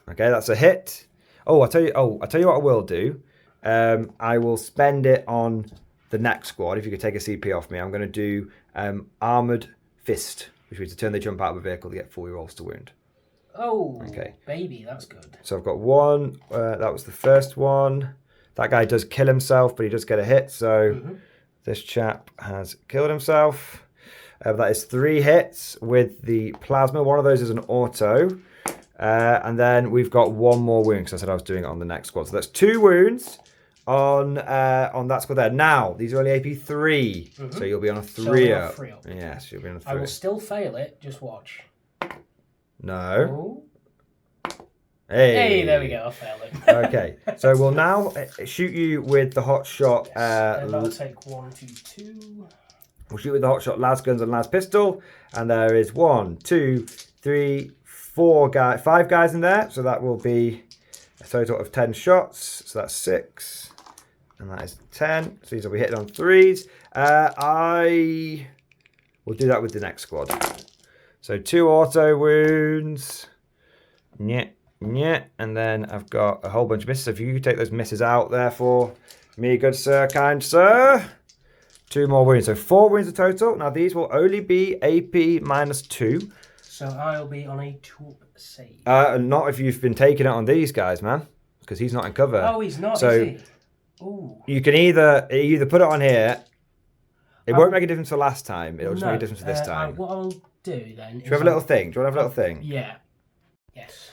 Okay, that's a hit. I'll tell you what I will do. I will spend it on the next squad. If you could take a CP off me, I'm going to do Armoured Fist, which means to turn they jump out of a vehicle to get 4 rerolls to wound. Oh, okay. Baby, that's good. So I've got 1. That was the first one. That guy does kill himself, but he does get a hit. So this chap has killed himself. That is 3 hits with the plasma. One of those is an auto. And then we've got 1 more wound, because I said I was doing it on the next squad. So that's 2 wounds on that squad there. Now, these are only AP3, so you'll be on a 3-up. Yes, you'll be on a 3. I will still fail it, just watch. No. Oh. Hey, there we go, I failed it. Okay, so we'll now shoot you with the hot shot. And I'll take 1, 2, 2. We'll shoot with the hot shot las guns and las pistol, and there is 1, 2, 3, 4 guys, 5 guys in there. So that will be a total of 10 shots. So that's 6, and that is 10. So these will be hitting on 3s. I will do that with the next squad. So 2 auto wounds. And then I've got a whole bunch of misses. So if you could take those misses out there for me, good sir, kind sir. 2 more wounds. So 4 wounds in total. Now these will only be AP -2. So I'll be on a 2-up save. Not if you've been taking it on these guys, man. Because he's not in cover. Oh, he's not, so is he? Ooh. You can either put it on here. It won't make a difference for last time. It'll just make a difference for this time. What I'll do then... Do you have a little thing? Do you want to have a little thing? Yeah. Yes.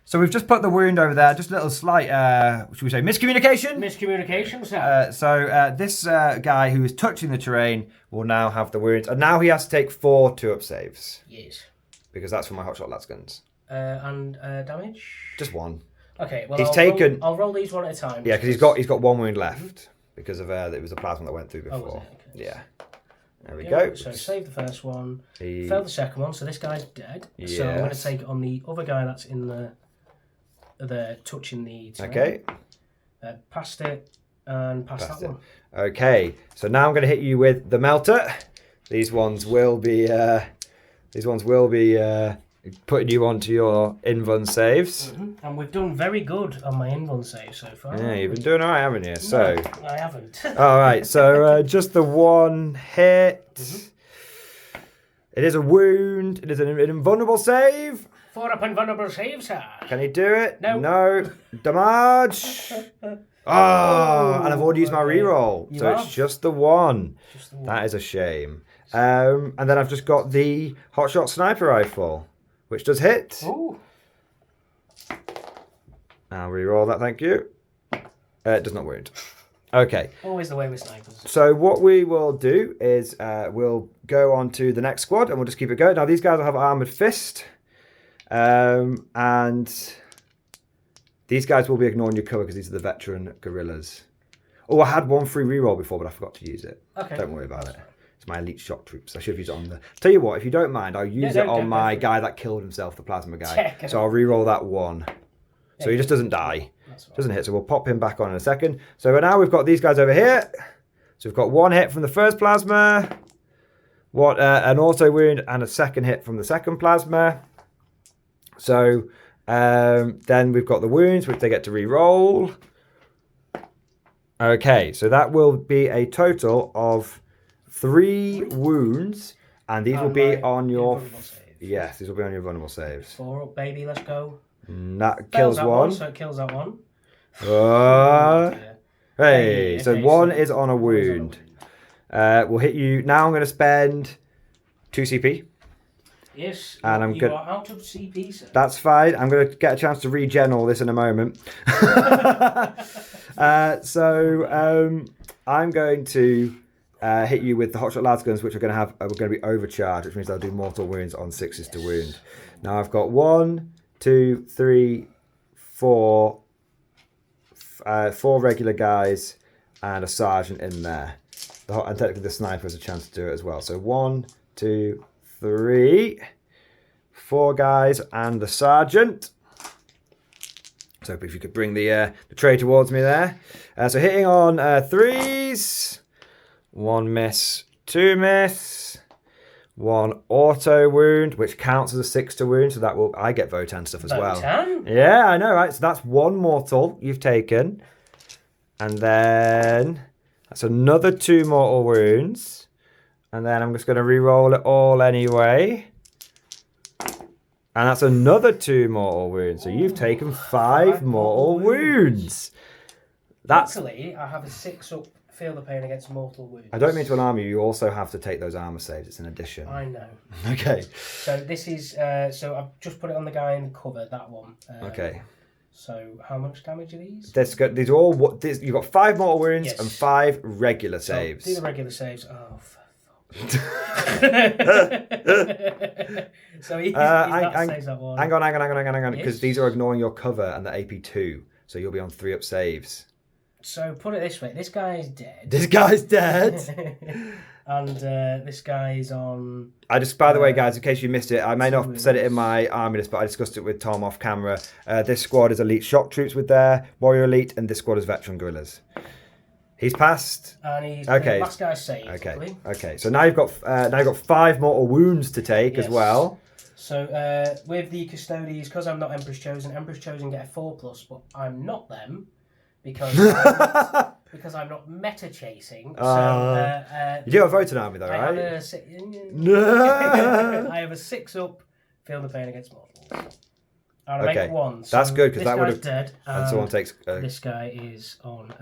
So we've just put the wound over there. Just a little slight, should we say, miscommunication? Miscommunication, sir. This guy who is touching the terrain will now have the wound. And now he has to take 4 2-up saves. Yes. Because that's for my hotshot las guns. And damage? Just one. Okay, well, I'll roll these one at a time. Yeah, because he's got one wound left because of it was a plasma that went through before. Oh, was it? Okay. Yeah. There we go. So save the first one. Failed the second one, so this guy's dead. Yes. So I'm going to take it on the other guy that's in the touching the terrain. Okay. Passed it and passed that one. Okay, so now I'm going to hit you with the melter. These ones will be putting you onto your invuln saves. Mm-hmm. And we've done very good on my invuln save so far. Yeah, you've been doing all right, haven't you? So no, I haven't. All right, so just the one hit. Mm-hmm. It is a wound. It is an invulnerable save. 4 up invulnerable save, sir. Can he do it? No. No. Damage. And I've already used my reroll. So it's just the one. That is a shame. And then I've just got the hotshot sniper rifle, which does hit. Ooh. I'll reroll that, thank you. It does not wound. Okay. Always the way with snipers. So what we will do is we'll go on to the next squad and we'll just keep it going. Now these guys will have armored fist. And these guys will be ignoring your cover because these are the veteran guerrillas. Oh, I had one free reroll before, but I forgot to use it. Okay. Don't worry about it. It's my elite shock troops. I should have used it on the... Tell you what, if you don't mind, I'll use it on my guy that killed himself, the plasma guy. So I'll reroll that one. So he just doesn't die. Doesn't hit. So we'll pop him back on in a second. So now we've got these guys over here. So we've got one hit from the first plasma. An auto wound and a second hit from the second plasma. So then we've got the wounds, which they get to re-roll. Okay, so that will be a total of 3 wounds, and these will be on your... Yes, these will be on your vulnerable saves. 4 up, baby, let's go. That kills one. So it kills that one. Hey, so one is on a wound. We'll hit you. Now I'm going to spend 2 CP. Yes, and you are out of CP, sir. That's fine. I'm going to get a chance to regen all this in a moment. I'm going to hit you with the hotshot lasguns, which are going to be overcharged, which means they'll do mortal wounds on 6s to wound. Now I've got 1, 2, 3, 4, 4 regular guys and a sergeant in there. And technically the sniper has a chance to do it as well. So 1, 2, 3, 4 guys and the sergeant. So if you could bring the tray towards me there. So hitting on 3s, 1 miss, 2 miss, 1 auto wound, which counts as a 6 to wound. So I get Votan stuff as well. Yeah, I know, right? So that's 1 mortal you've taken, and then that's another 2 mortal wounds. And then I'm just going to re-roll it all anyway. And that's another 2 mortal wounds. So you've taken 5 mortal wounds. Luckily, I have a 6 up, feel the pain against mortal wounds. I don't mean to alarm you. You also have to take those armor saves. It's an addition. I know. Okay. So this is, so I've just put it on the guy in the cover, that one. Okay. So how much damage are these? These are all, you've got 5 mortal wounds and 5 regular saves. Do the regular saves. Oh, so saves that one. Hang on, because these are ignoring your cover and the AP2, so you'll be on 3 up saves. So put it this way, this guy is dead. This guy's dead. And this guy's on... By the way, guys, in case you missed it, I may not have said it in my army list, but I discussed it with Tom off camera. This squad is elite shock troops with their warrior elite, and this squad is veteran guerrillas. He's passed. And he's the last guy's saved. Okay. So now you've got 5 mortal wounds to take as well. So with the Custodes, because I'm not Emperor's Chosen get a 4+, but I'm not them because I'm not meta chasing. You do have a voting army though, right? I have a 6 up. Feel the pain against mortals. And I make 1. So that's good because that would have. Dead. And someone takes. This guy is on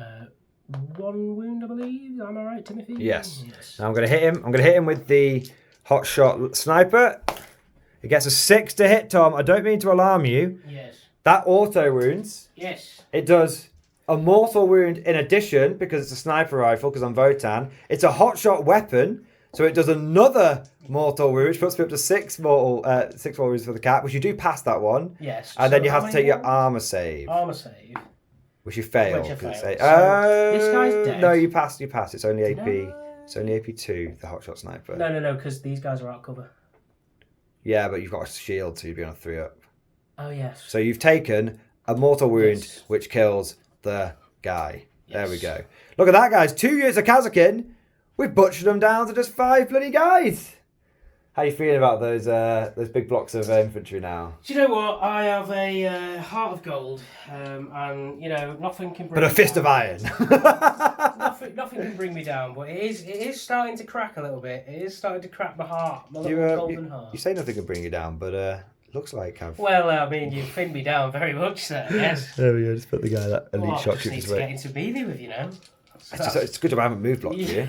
1 wound, I believe. Am I right, Timothy? Yes. Now I'm going to hit him. I'm going to hit him with the hotshot sniper. It gets a 6 to hit, Tom. I don't mean to alarm you. Yes. That auto wounds. Yes. It does a mortal wound in addition because it's a sniper rifle because I'm Votan. It's a hotshot weapon. So it does another mortal wound, which puts me up to 6 mortal wounds for the cat, which you do pass that one. Yes. And so then you how have to many take your ones? armor save. Armor save. Which you fail. Which I failed. Say, So this guy's dead. No, you passed. It's only AP. No. It's only AP2, the hotshot sniper. No, because these guys are out cover. Yeah, but you've got a shield, so you'd be on a 3-up. Oh, yes. So you've taken a mortal wound, Yes. which kills the guy. Yes. There we go. Look at that, guys. 2 years of Kazakin. We've butchered them down to just 5 bloody guys. How you feeling about those big blocks of infantry now? Do you know what? I have a heart of gold, and you know nothing can bring. But a me fist down. of iron. Nothing can bring me down, but it is starting to crack a little bit. It is starting to crack my heart, my little golden heart. You say nothing can bring you down, but looks like I've... Well, I mean, you pinned me down very much, sir. Yes. There we go. Just put the guy that elite shot I just need shooter's to way. get into melee with you now. It's good job I haven't move blocked you.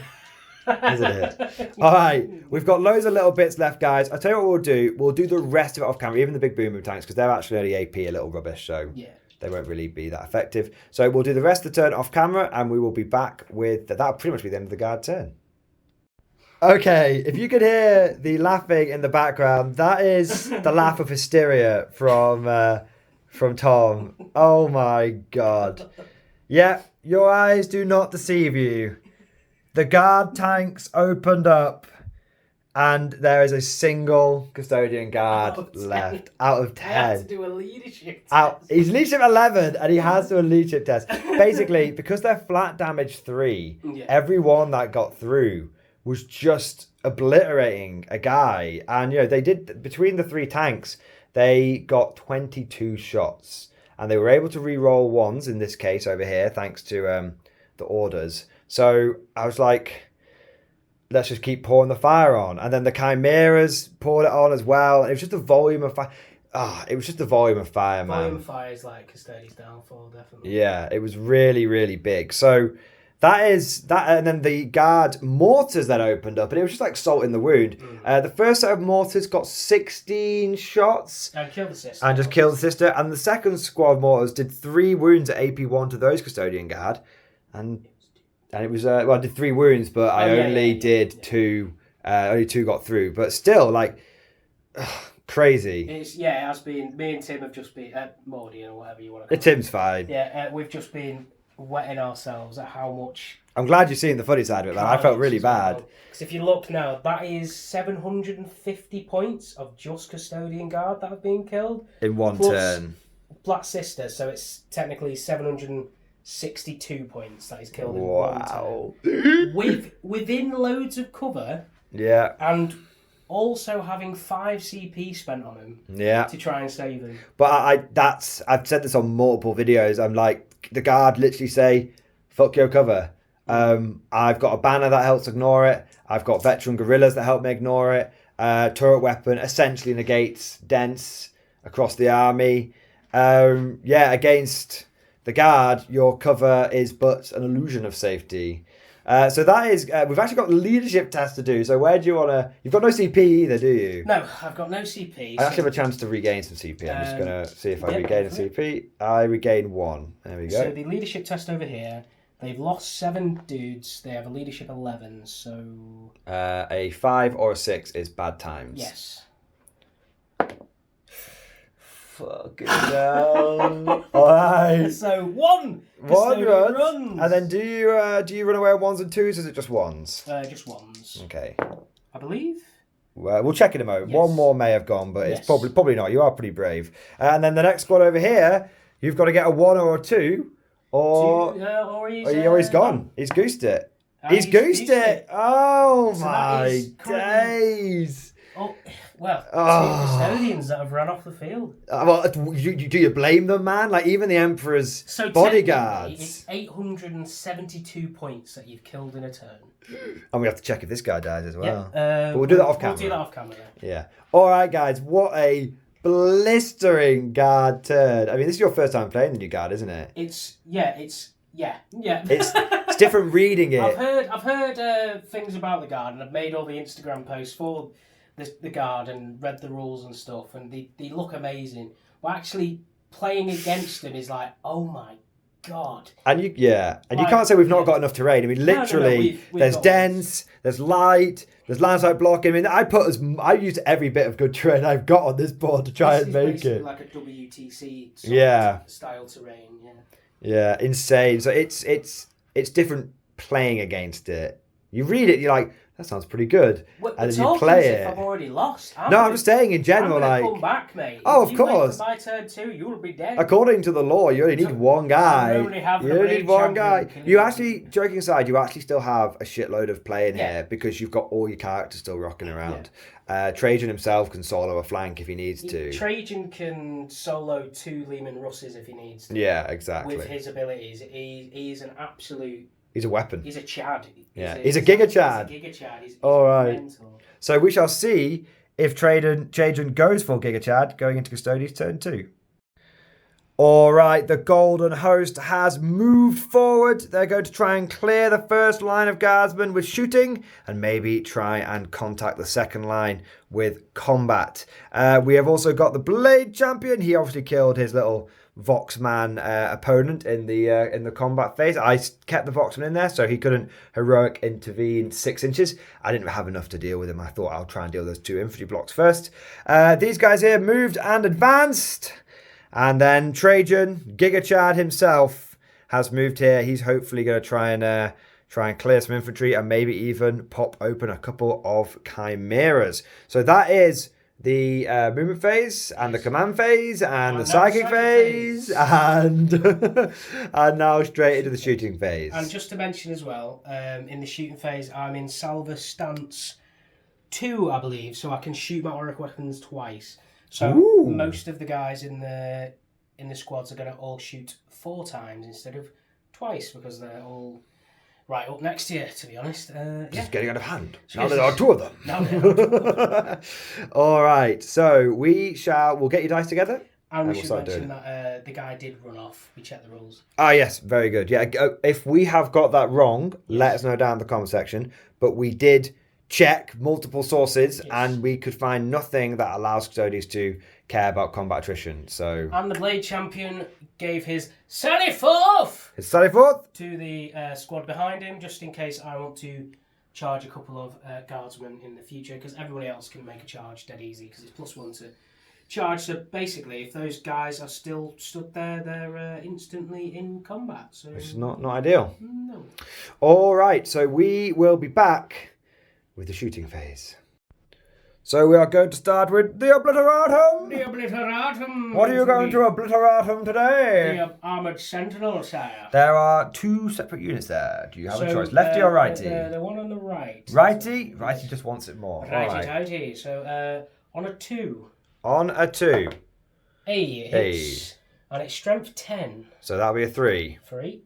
Isn't it? All right, we've got loads of little bits left, guys. I'll tell you what we'll do. We'll do the rest of it off camera, even the big boom boom tanks, because they're actually only AP a little rubbish, so Yeah. they won't really be that effective. So we'll do the rest of the turn off camera, and we will be back with... That'll pretty much be the end of the guard turn. Okay, if you could hear the laughing in the background, that is the laugh of hysteria from Tom. Oh my God. Yeah, your eyes do not deceive you. The guard tanks opened up, and there is a single custodian guard left out of 10. I have to do a leadership test. He's leadership 11, and he has to do a leadership test. Basically, because they're flat damage 3, every one that got through was just obliterating a guy. And, you know, they did, between the 3 tanks, they got 22 shots. And they were able to re-roll ones, in this case over here, thanks to the orders. So I was like, let's just keep pouring the fire on. And then the Chimeras poured it on as well. And it was just the volume of fire. It was just the volume of fire, man. Volume of fire is like Custodes' downfall, definitely. Yeah, it was really, really big. So that is that. And then the guard mortars that opened up, and it was just like salt in the wound. The first set of mortars got 16 shots. And killed the sister. And just killed the sister. And the second squad of mortars did 3 wounds at AP1 to those custodian guard. And it was, well, I did 3 wounds, but I only did 2. Only 2 got through. But still, like, crazy. It has been, me and Tim have just been, Mordian or whatever you want to call it. Tim's fine. Yeah, we've just been wetting ourselves at how much... I'm glad you've seen the funny side of it, man. I felt really bad. Because if you look now, that is 750 points of just custodian guard that have been killed. In one turn. Black Sister, so it's technically 762 points that is killed in Wow. one turn. Within loads of cover. Yeah. And also having 5 CP spent on him. Yeah. To try and save him. But I've said this on multiple videos. I'm like, the guard literally say, fuck your cover. I've got a banner that helps ignore it. I've got veteran guerrillas that help me ignore it. Turret weapon essentially negates dents across the army. Against the guard, your cover is but an illusion of safety. So that is, we've actually got the leadership test to do. So where do you want to, you've got no CP either, do you? No, I've got no CP. I actually have a chance to regain some CP. I'm just going to see if I regain a CP. I regain 1. There we go. So the leadership test over here, they've lost 7 dudes. They have a leadership 11, so... a 5 or a 6 is bad times. Yes. Fucking hell. Alright. So 1 runs. And then do you run away at 1s and 2s, or is it just 1s? Just 1s. Okay. I believe. Well, we'll check in a moment. Yes. 1 more may have gone, but it's probably not. You are pretty brave. And then the next squad over here, you've got to get a 1 or a 2, or he's gone. He's goosed it. He's goosed it. Oh so my days. Oh, well, 2 custodians that have run off the field. Do you blame them, man? Like, even the Emperor's bodyguards. It's 872 points that you've killed in a turn. And we have to check if this guy dies as well. But we'll do that off camera. We'll do that off camera then. Yeah. All right, guys. What a blistering guard turn. I mean, this is your first time playing the new guard, isn't it? It's It's different reading it. I've heard things about the guard, and I've made all the Instagram posts for the guard and read the rules and stuff, and they look amazing. But actually playing against them is like, oh my God. And you can't say we've not got enough terrain. I mean, literally, we've there's got dense, there's light, there's landslide blocking. I mean, I used every bit of good terrain I've got on this board to try and make it. Like a WTC style terrain. Yeah. Yeah, insane. So it's different playing against it. You read it, you're like, that sounds pretty good. And then you play it. I've already lost. I'm just saying in general, I'm come back, mate. Oh, of course. Wait for my turn too, you'll be dead. According to the law, you only need one guy. You only have one guy. You actually, joking aside, you actually still have a shitload of playing here because you've got all your characters still rocking around. Yeah. Trajan himself can solo a flank if he needs to. Trajan can solo 2 Lehman Russes if he needs to. Yeah, exactly. With his abilities, he's an absolute. He's a weapon. He's a Chad. He's a Giga Chad. He's a Giga Chad. He's all right. mental. So we shall see if Trajan goes for Giga Chad going into Custodes turn 2. All right, the Golden Host has moved forward. They're going to try and clear the first line of guardsmen with shooting and maybe try and contact the second line with combat. We have also got the Blade Champion. He obviously killed his little Voxman opponent in the combat phase. I kept the Voxman in there so he couldn't heroic intervene 6 inches. I didn't have enough to deal with him. I thought I'll try and deal with those 2 infantry blocks first. These guys here moved and advanced. And then Trajan, Giga Chad himself, has moved here. He's hopefully going to try and clear some infantry and maybe even pop open a couple of chimeras. So that is the movement phase and the command phase and the psychic phase and and now straight into the shooting phase. And just to mention as well, in the shooting phase, I'm in Salva Stance 2, I believe, so I can shoot my auric weapons twice. So most of the guys in the squads are going to all shoot 4 times instead of twice because they're all right up next year, to be honest. Just getting out of hand. Now there are 2 of them. Now there are 2 of them. All right, so we'll get your dice together. And we should mention that the guy did run off. We checked the rules. Ah, yes, very good. Yeah, if we have got that wrong, let us know down in the comment section. But we did check multiple sources and we could find nothing that allows Custodes to care about combat attrition. So and the Blade Champion gave his Sally Forth to the squad behind him just in case I want to charge a couple of guardsmen in the future because everybody else can make a charge dead easy because it's +1 to charge. So basically if those guys are still stood there, they're instantly in combat. So it's not ideal. No. All right, so we will be back with the shooting phase. So we are going to start with the Obliteratum. The Obliteratum. What are you going to Obliteratum today? The Armoured Sentinel, sire. There are 2 separate units there. Do you have a choice, lefty or righty? The one on the right. Righty? Righty just wants it more. Righty-tighty. So on a 2. On a 2. It hits. And it's strength 10. So that'll be a 3. 3.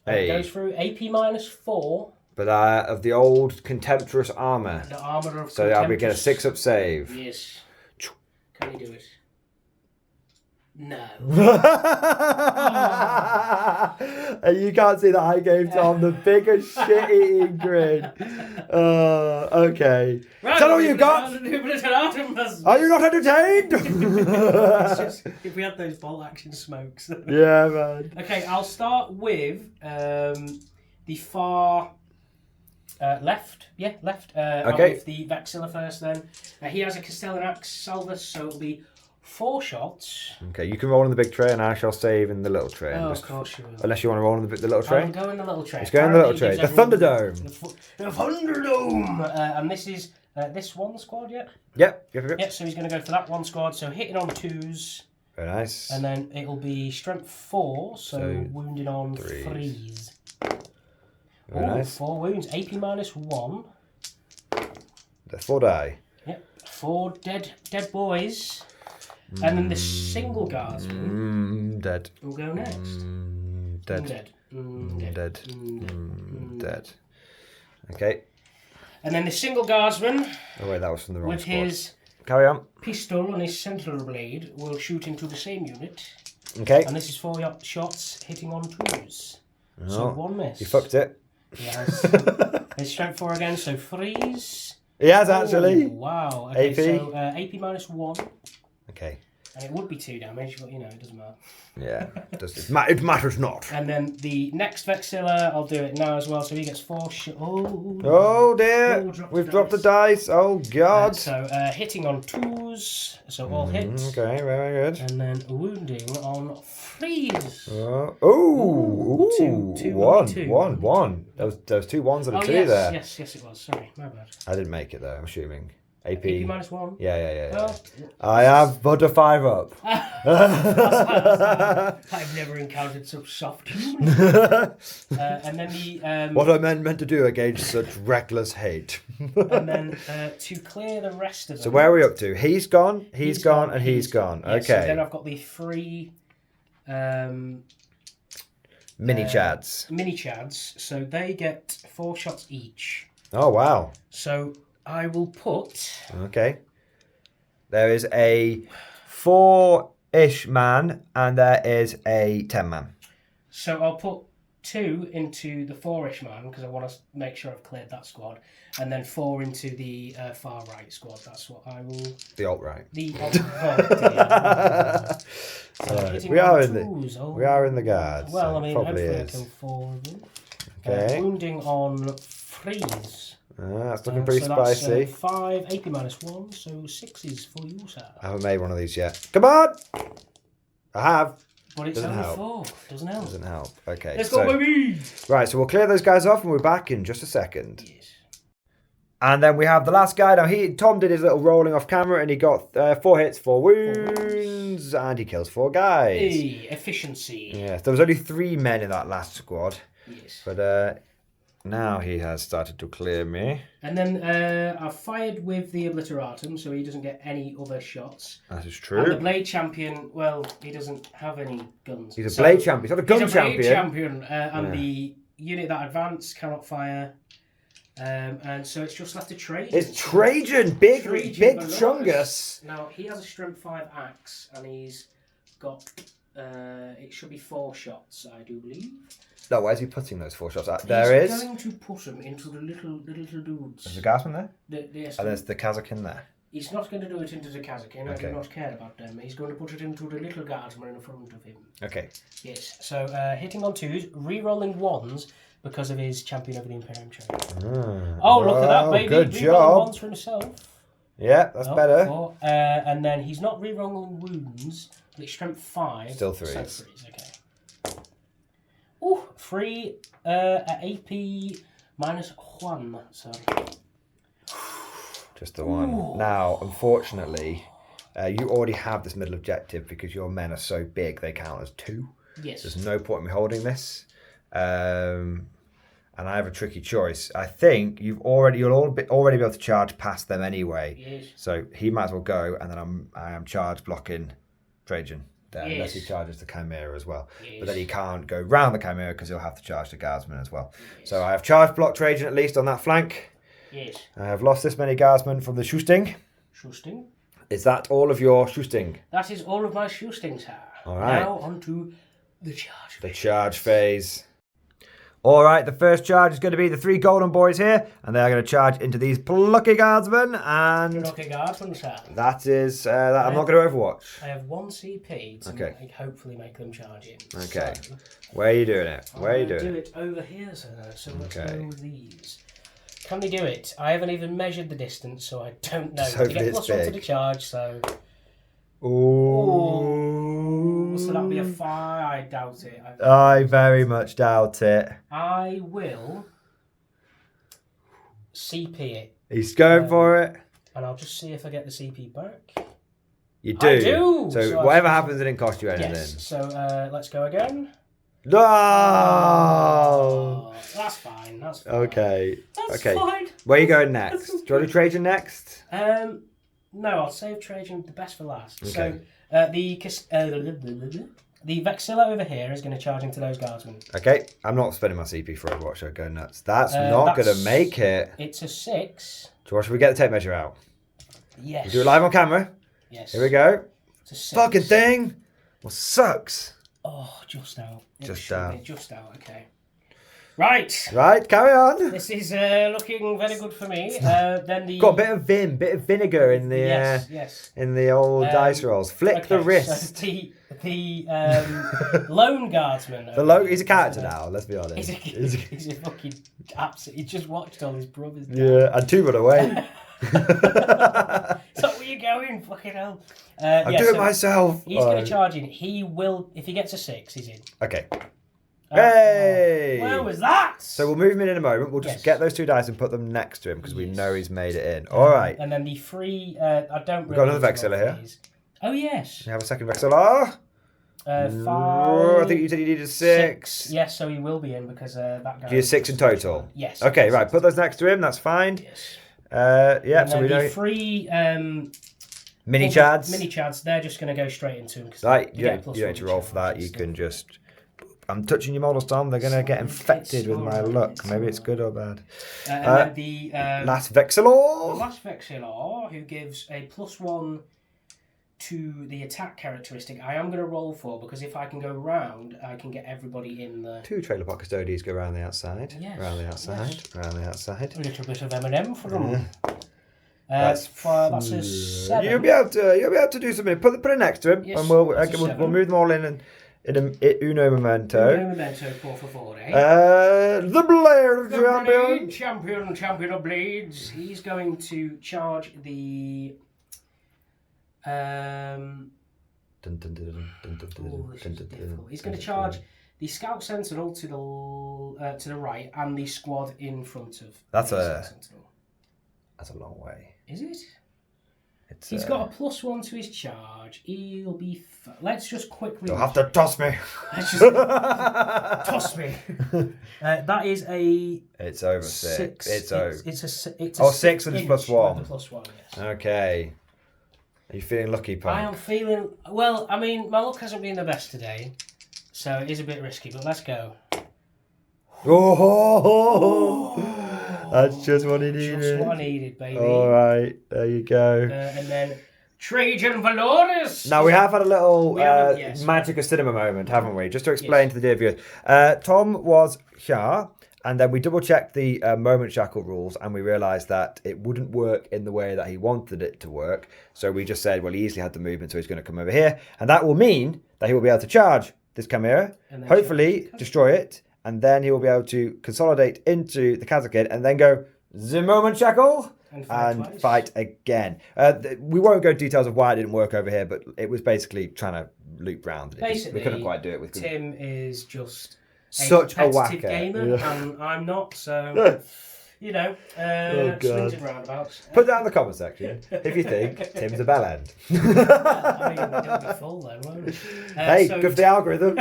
It goes through AP -4. But of the old contemptuous armour. The armour of so that'll be get a 6-up save. Yes. Can he do it? No. And you can't see that I gave Tom the biggest shit-eating grin. Okay. Right, is that all you got? Are you not entertained? Just, if we had those bolt action smokes. Yeah, man. Okay, I'll start with the far left. Yeah, left. Okay. I'll go with the Vexilla first then. He has a Castellan Axe Salvus, so it'll be 4 shots. Okay, you can roll in the big tray and I shall save in the little tray. Oh, of course you will. Unless you want to roll in the little tray. I'll go in the little tray. Let's go in the little tray. The Thunderdome. The Thunderdome! And this is this one squad, yeah? Yep. Yep, so he's going to go for that one squad. So hitting on 2s. Very nice. And then it'll be strength 4, so wounded on 3s. Very nice. 4 wounds. AP -1. That's 4 die. Yep. 4 dead boys. And then the single guardsman dead. will go next. Dead. Dead. Okay. And then the single guardsman. Oh wait, that was from the wrong with spot. his carry on pistol and his sentinel blade will shoot into the same unit. Okay. And this is 4 shots hitting on 2s. Oh, so 1 miss. You fucked it. He has his strength 4 again, so 3s. He has actually. Wow. Okay, AP. so AP -1. Okay. And it would be 2 damage, but you know, it doesn't matter. Yeah, it matters not. And then the next Vexilla, I'll do it now as well. So he gets 4 shots. Oh dear, we've dropped the dice. Oh god. So hitting on 2s, so all hits. Okay, very good. And then wounding on 3s. Two. One. There was 2 1s and a 2 there. Yes, it was. Sorry, my bad. I didn't make it though, I'm assuming. AP. AP -1? Yeah. Well, I have put a 5 up. I've never encountered such soft human. And then the... what I meant to do against such reckless hate. And then to clear the rest of them... So where are we up to? He's gone, he's gone, and he's gone. Yeah, okay. So then I've got the 3... Mini chads. Mini chads. So they get 4 shots each. Oh, wow. So I will put... Okay. There is a 4-ish man and there is a 10 man. So I'll put 2 into the 4-ish man because I want to make sure I've cleared that squad. And then 4 into the far right squad. That's what I will... The alt-right. The alt-right. We are in the guards. Well, so I mean, probably hopefully is. I kill 4 of them. Okay. Wounding on 3s. That's looking pretty so that's, spicy. 5 AP -1, so 6s for you, sir. I haven't made one of these yet. Come on! I have. But it's Doesn't only help. 4. Doesn't help. Doesn't help. Okay. Let's go, baby! Right, so we'll clear those guys off and we're back in just a second. Yes. And then we have the last guy. Now, Tom did his little rolling off camera and he got 4 hits, 4 wounds, and he kills 4 guys. Hey, efficiency. Yes, there was only 3 men in that last squad. Yes. But now he has started to clear me. And then I've fired with the Obliteratum, so he doesn't get any other shots. That is true. And the Blade Champion, well, he doesn't have any guns. He's a Blade Champion. He's not a gun champion. He's a Blade Champion. And the unit that advanced cannot fire. And so it's just left a Trajan. It's Trajan, big Belarus. Chungus. Now, he has a Strength 5 axe, and he's got, it should be 4 shots, I do believe. No, where's he putting those 4 shots at? There He's is. going to put them into the little dudes. There's a Guardsman there? Yes, And there's the Kazakin there. he's not going to do it into the Kazakin. I Okay. do not care about them. He's going to put it into the little guardsman in front of him. Okay. Yes. So hitting on 2s, re-rolling 1s because of his champion over the Imperium champion. Oh, look at that, baby! Good Re-rolling job. 1s for himself. Yeah, that's better. 4. And then he's not re-rolling wounds, but it's strength 5. Still 3s. So 3s. Okay. Ooh, 3 AP -1. So. Just the one. Ooh. Now, unfortunately, you already have this middle objective because your men are so big they count as 2. Yes. There's no point in me holding this. And I have a tricky choice. I think you'll already be able to charge past them anyway. Yes. So he might as well go, and then I am charge blocking Trajan there, Yes. unless he charges the Chimera as well. Yes. But then he can't go round the Chimera because he'll have to charge the Guardsman as well. Yes. So I have charge blocked Trajan at least on that flank. Yes. I have lost this many Guardsmen from the Shusting. Shusting. Is that all of your Shusting? That is all of my Shusting, sir. All right. Now on to the charge phase. The charge phase. All right, the first charge is going to be the 3 golden boys here, and they are going to charge into these plucky guardsmen, and Plucky guardsmen, sir. that is that I'm not going to overwatch. I have 1 CP to hopefully make them charge in. Okay. So, Where are you doing it? Where are you doing do it? it over here, sir. So let's Okay. go with these. Can they do it? I haven't even measured the distance, so I don't know. Just They hopefully get it's +1 to big. the charge, so... Ooh. So that'll be a 5. I doubt it. I very much doubt it. I will CP it. He's going for it. And I'll just see if I get the CP back. You do. I do. So whatever happens, it didn't cost you anything. Yes. So let's go again. No. Oh, that's fine. That's fine. Okay. That's okay. fine. Where are you going next? Do you want to Trajan next? No, I'll save Trajan the best for last. Okay. So the Vexilla over here is going to charge into those guardsmen. Okay, I'm not spending my CP for Overwatch. I'll go nuts. That's not going to make it. It's a 6. George, should we get the tape measure out? Yes. We'll do it live on camera. Yes. Here we go. It's a 6. Fucking thing. Well, sucks. Oh, just out. Just out. Just out. Okay. Right. Right, carry on. This is looking very good for me. Then the Got a bit of bit of vinegar in the yes. in the old dice rolls. Flick the wrist. So the lone guardsman. He's a character now. Let's be honest. He's a fucking absolute. He just watched all his brothers die. Yeah, and 2 run away. So where you going? Fucking hell. I'll do it myself. He's going to charge in. He will, if he gets a 6, he's in. Okay. Hey! Where was that? So we'll move him in a moment. We'll just get those 2 dice and put them next to him because we know he's made it in. All right. And then the 3, I don't really. We've got another Vexilla here. Oh, yes. We have a second Vexilla. 5. I think you said you needed 6. Yes, so he will be in because that guy. Do you have 6 in total? Yes. Okay, right. Put those next to him. That's fine. Yes. Yeah, and so we know. The 3 Mini Chads. Mini Chads, they're just going to go straight into him. Right, you don't need to roll for that. You can just. I'm touching your models, Tom. They're going to get infected with my luck. Maybe it's good or bad. And then the last Vexillor. The last Vexillor, who gives a +1 to the attack characteristic. I am going to roll for because if I can go round, I can get everybody in the. 2 trailer park custodians go around the outside. Yes. Around the outside. Yes. Around the outside. A little bit of M&M for them. That's a 7. You'll be able to do something. Put it next to him, Yes, and we'll move them all in uno memento. Uno memento, por favore. The Blade champion of blades. He's going to charge the. He's going to charge the Scout Sentinel to the right and the squad in front of. That's a long way. Is it? He's got a +1 to his charge. He'll be. Let's just quickly. You'll have to toss me. Let's just toss me. That is a. It's over 6. It's over. It's a 6 with a +1. With a +1, yes. Okay. Are you feeling lucky, Punk? I am feeling. Well, I mean, my luck hasn't been the best today, so it is a bit risky. But let's go. Oh! That's just what he needed. Just what I needed, baby. All right, there you go. And then Trajan Valoris. Now we have had a little magic of cinema moment, haven't we? Just to explain to the dear viewers. Tom was here, and then we double checked the moment shackle rules, and we realised that it wouldn't work in the way that he wanted it to work. So we just said, well, he easily had the movement, so he's going to come over here, and that will mean that he will be able to charge this chimera, hopefully destroy it. And then he will be able to consolidate into the Kazakh and then go the moment shackle and fight again. We won't go details of why it didn't work over here, but it was basically trying to loop round. Basically, we couldn't quite do it with Tim is just such a competitive whacker gamer, and I'm not. So you know, swings and roundabouts. Put that in the comment section if you think Tim's a bell end. I mean, it'll be full then, won't it? Hey, good for the algorithm.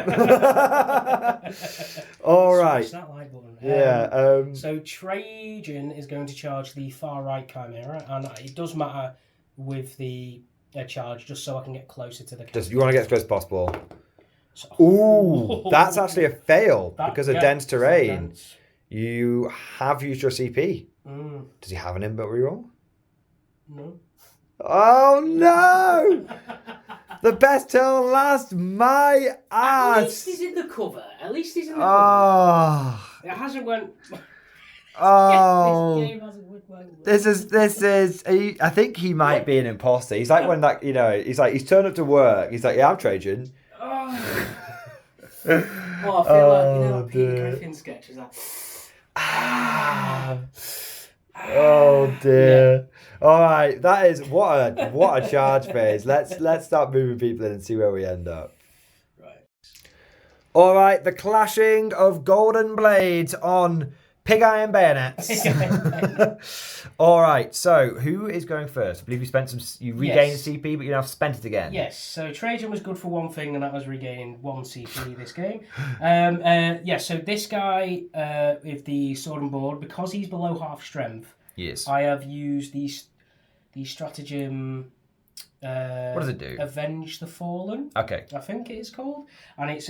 All right. Smash that like button. Yeah. So Trajan is going to charge the far right chimera, and it does matter with the charge, just so I can get closer to the. Just you want to get as close as possible. Ooh, that's actually a fail because of dense terrain. You have used your CP. Does he have an inbuilt reroll? No. Oh no! The best till last, my ass. At least he's in the cover. It hasn't went. Oh. This game hasn't went well. This is. I think he might be an imposter. He's like when that he's turned up to work. He's like, yeah, I'm Trajan. Oh, I feel like that Peter Griffin sketch is like. Oh dear. Yeah. All right, that is what a charge phase. Let's start moving people in and see where we end up. Right. All right, the clashing of golden blades on pig iron bayonets. All right, so who is going first? I believe you regained CP, but you now spent it again. Yes, so Trajan was good for one thing, and that was regaining 1 CP this game. So this guy with the sword and board, because he's below half strength, yes, I have used the stratagem. What does it do? Avenge the Fallen. Okay. I think it is called. And it's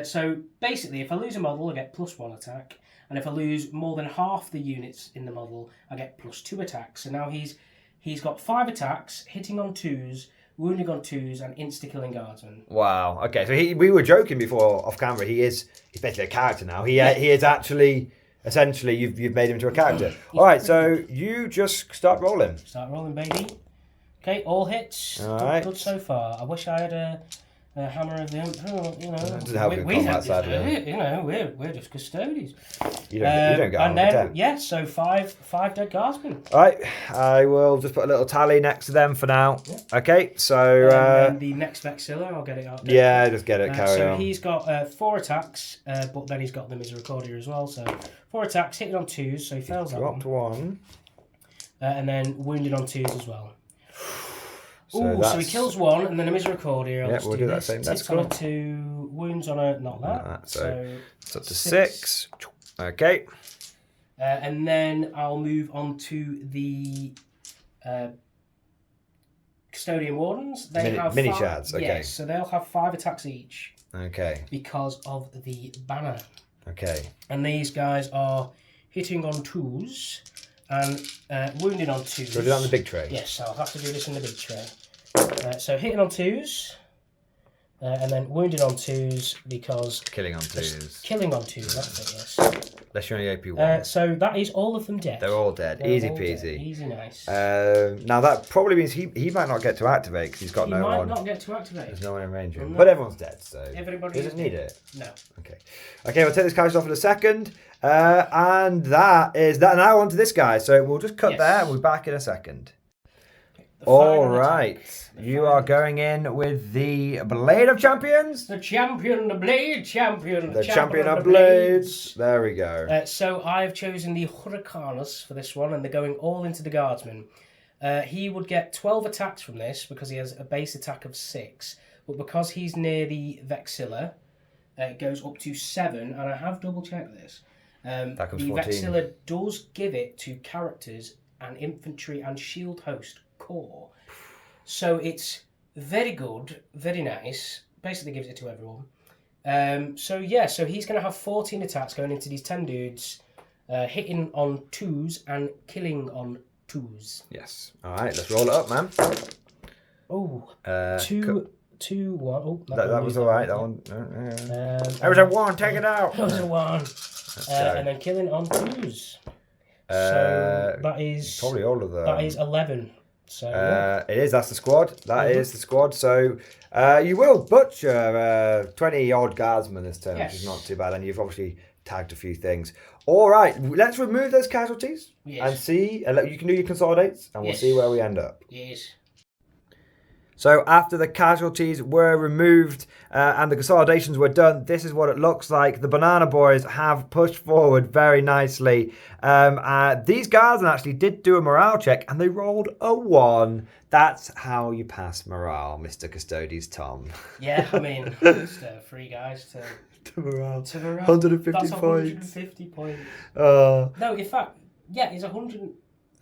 so basically, if I lose a model, I get +1 attack. And if I lose more than half the units in the model, I get +2 attacks. So now he's got 5 attacks, hitting on 2s, wounding on 2s, and insta-killing guardsmen. Wow. Okay, so we were joking before off camera. He's basically a character now. He is actually essentially you've made him into a character. All right, so you just start rolling. Start rolling, baby. Okay, all hits. All right. Good so far. I wish I had a hammer of the Emperor, you know. Doesn't help in combat, sadly. You know, we're just Custodes. You don't get on with them. Yeah, so five dead guardsmen. All right, I will just put a little tally next to them for now. Yeah. Okay, so... and then the next Vexilla, I'll get it out. Yeah, just get it, carry on. So he's got 4 attacks, but then he's got the Misericordia as well, so 4 attacks, hitting on 2s, so he fails that one. Dropped one. And then wounded on 2s as well. So he kills 1, and then a Misericordia. Yeah, we'll do that same. That's cool. On a 2, wounds on a... Not that. So it's up to 6. Okay. And then I'll move on to the Custodian Wardens. They have mini shards, okay. Yes, so they'll have 5 attacks each. Okay. Because of the banner. Okay. And these guys are hitting on 2s and wounding on 2s. So do that on the big tray? Yes, I'll have to do this in the big tray. So hitting on 2s, and then wounded on 2s because... Killing on 2s. Killing on 2s, that's it, yes. Unless you're only AP 1. So that is all of them dead. They're all dead. They're Easy all peasy. Dead. Easy nice. Now that probably means he might not get to activate because he's got no one. He might not get to activate. There's no one in range of him. But everyone's dead, so everybody doesn't need it. No. Okay. Okay, we'll take this character off in a second. And that is that. Now on to this guy. So we'll just cut there and we'll be back in a second. All right. You are going in with the Blade of Champions. The champion, the Blade champion. The champion of Blades. There we go. So I've chosen the Hurricanus for this one, and they're going all into the Guardsman. He would get 12 attacks from this because he has a base attack of 6. But because he's near the Vexilla, it goes up to 7. And I have double-checked this. The 14. Vexilla does give it to characters and infantry and shield host core. So it's very good, very nice. Basically gives it to everyone. So he's going to have 14 attacks going into these 10 dudes, hitting on 2s and killing on 2s. Yes. All right, let's roll it up, man. Oh, 2, 1. Oh, that was all right. That one. That was a 1. Take it out. That was a 1. And then killing on 2s. So that is probably all of them. That is 11. So it is. That's the squad. That is the squad. So you will butcher 20 odd guardsmen this turn, which is not too bad. And you've obviously tagged a few things. All right, let's remove those casualties and see. You can do your consolidates, and we'll see where we end up. Yes. So after the casualties were removed and the consolidations were done, this is what it looks like. The Banana Boys have pushed forward very nicely. These guards actually did do a morale check and they rolled a 1. That's how you pass morale, Mr. Custodes Tom. Yeah, I mean, just 3 guys to morale. 150 points. 150 points. No, in fact, it's 100...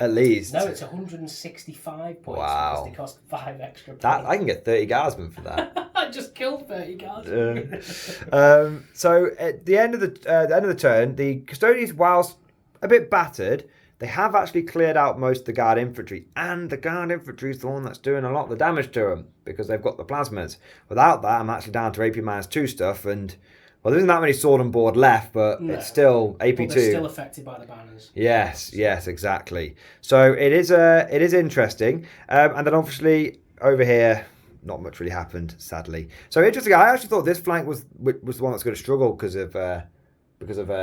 At least. No, it's 165 points. Wow. Because they cost 5 extra points. I can get 30 guardsmen for that. I just killed 30 guardsmen. So at the end of the turn, the Custodians, whilst a bit battered, they have actually cleared out most of the guard infantry, and the guard infantry is the one that's doing a lot of the damage to them because they've got the plasmas. Without that, I'm actually down to AP -2 stuff, and well, there isn't that many sword and board left, but it's still AP2. But they're still affected by the banners. Yes, exactly. So it is interesting, and then obviously over here, not much really happened, sadly. So interesting. I actually thought this flank was the one that's going to struggle because of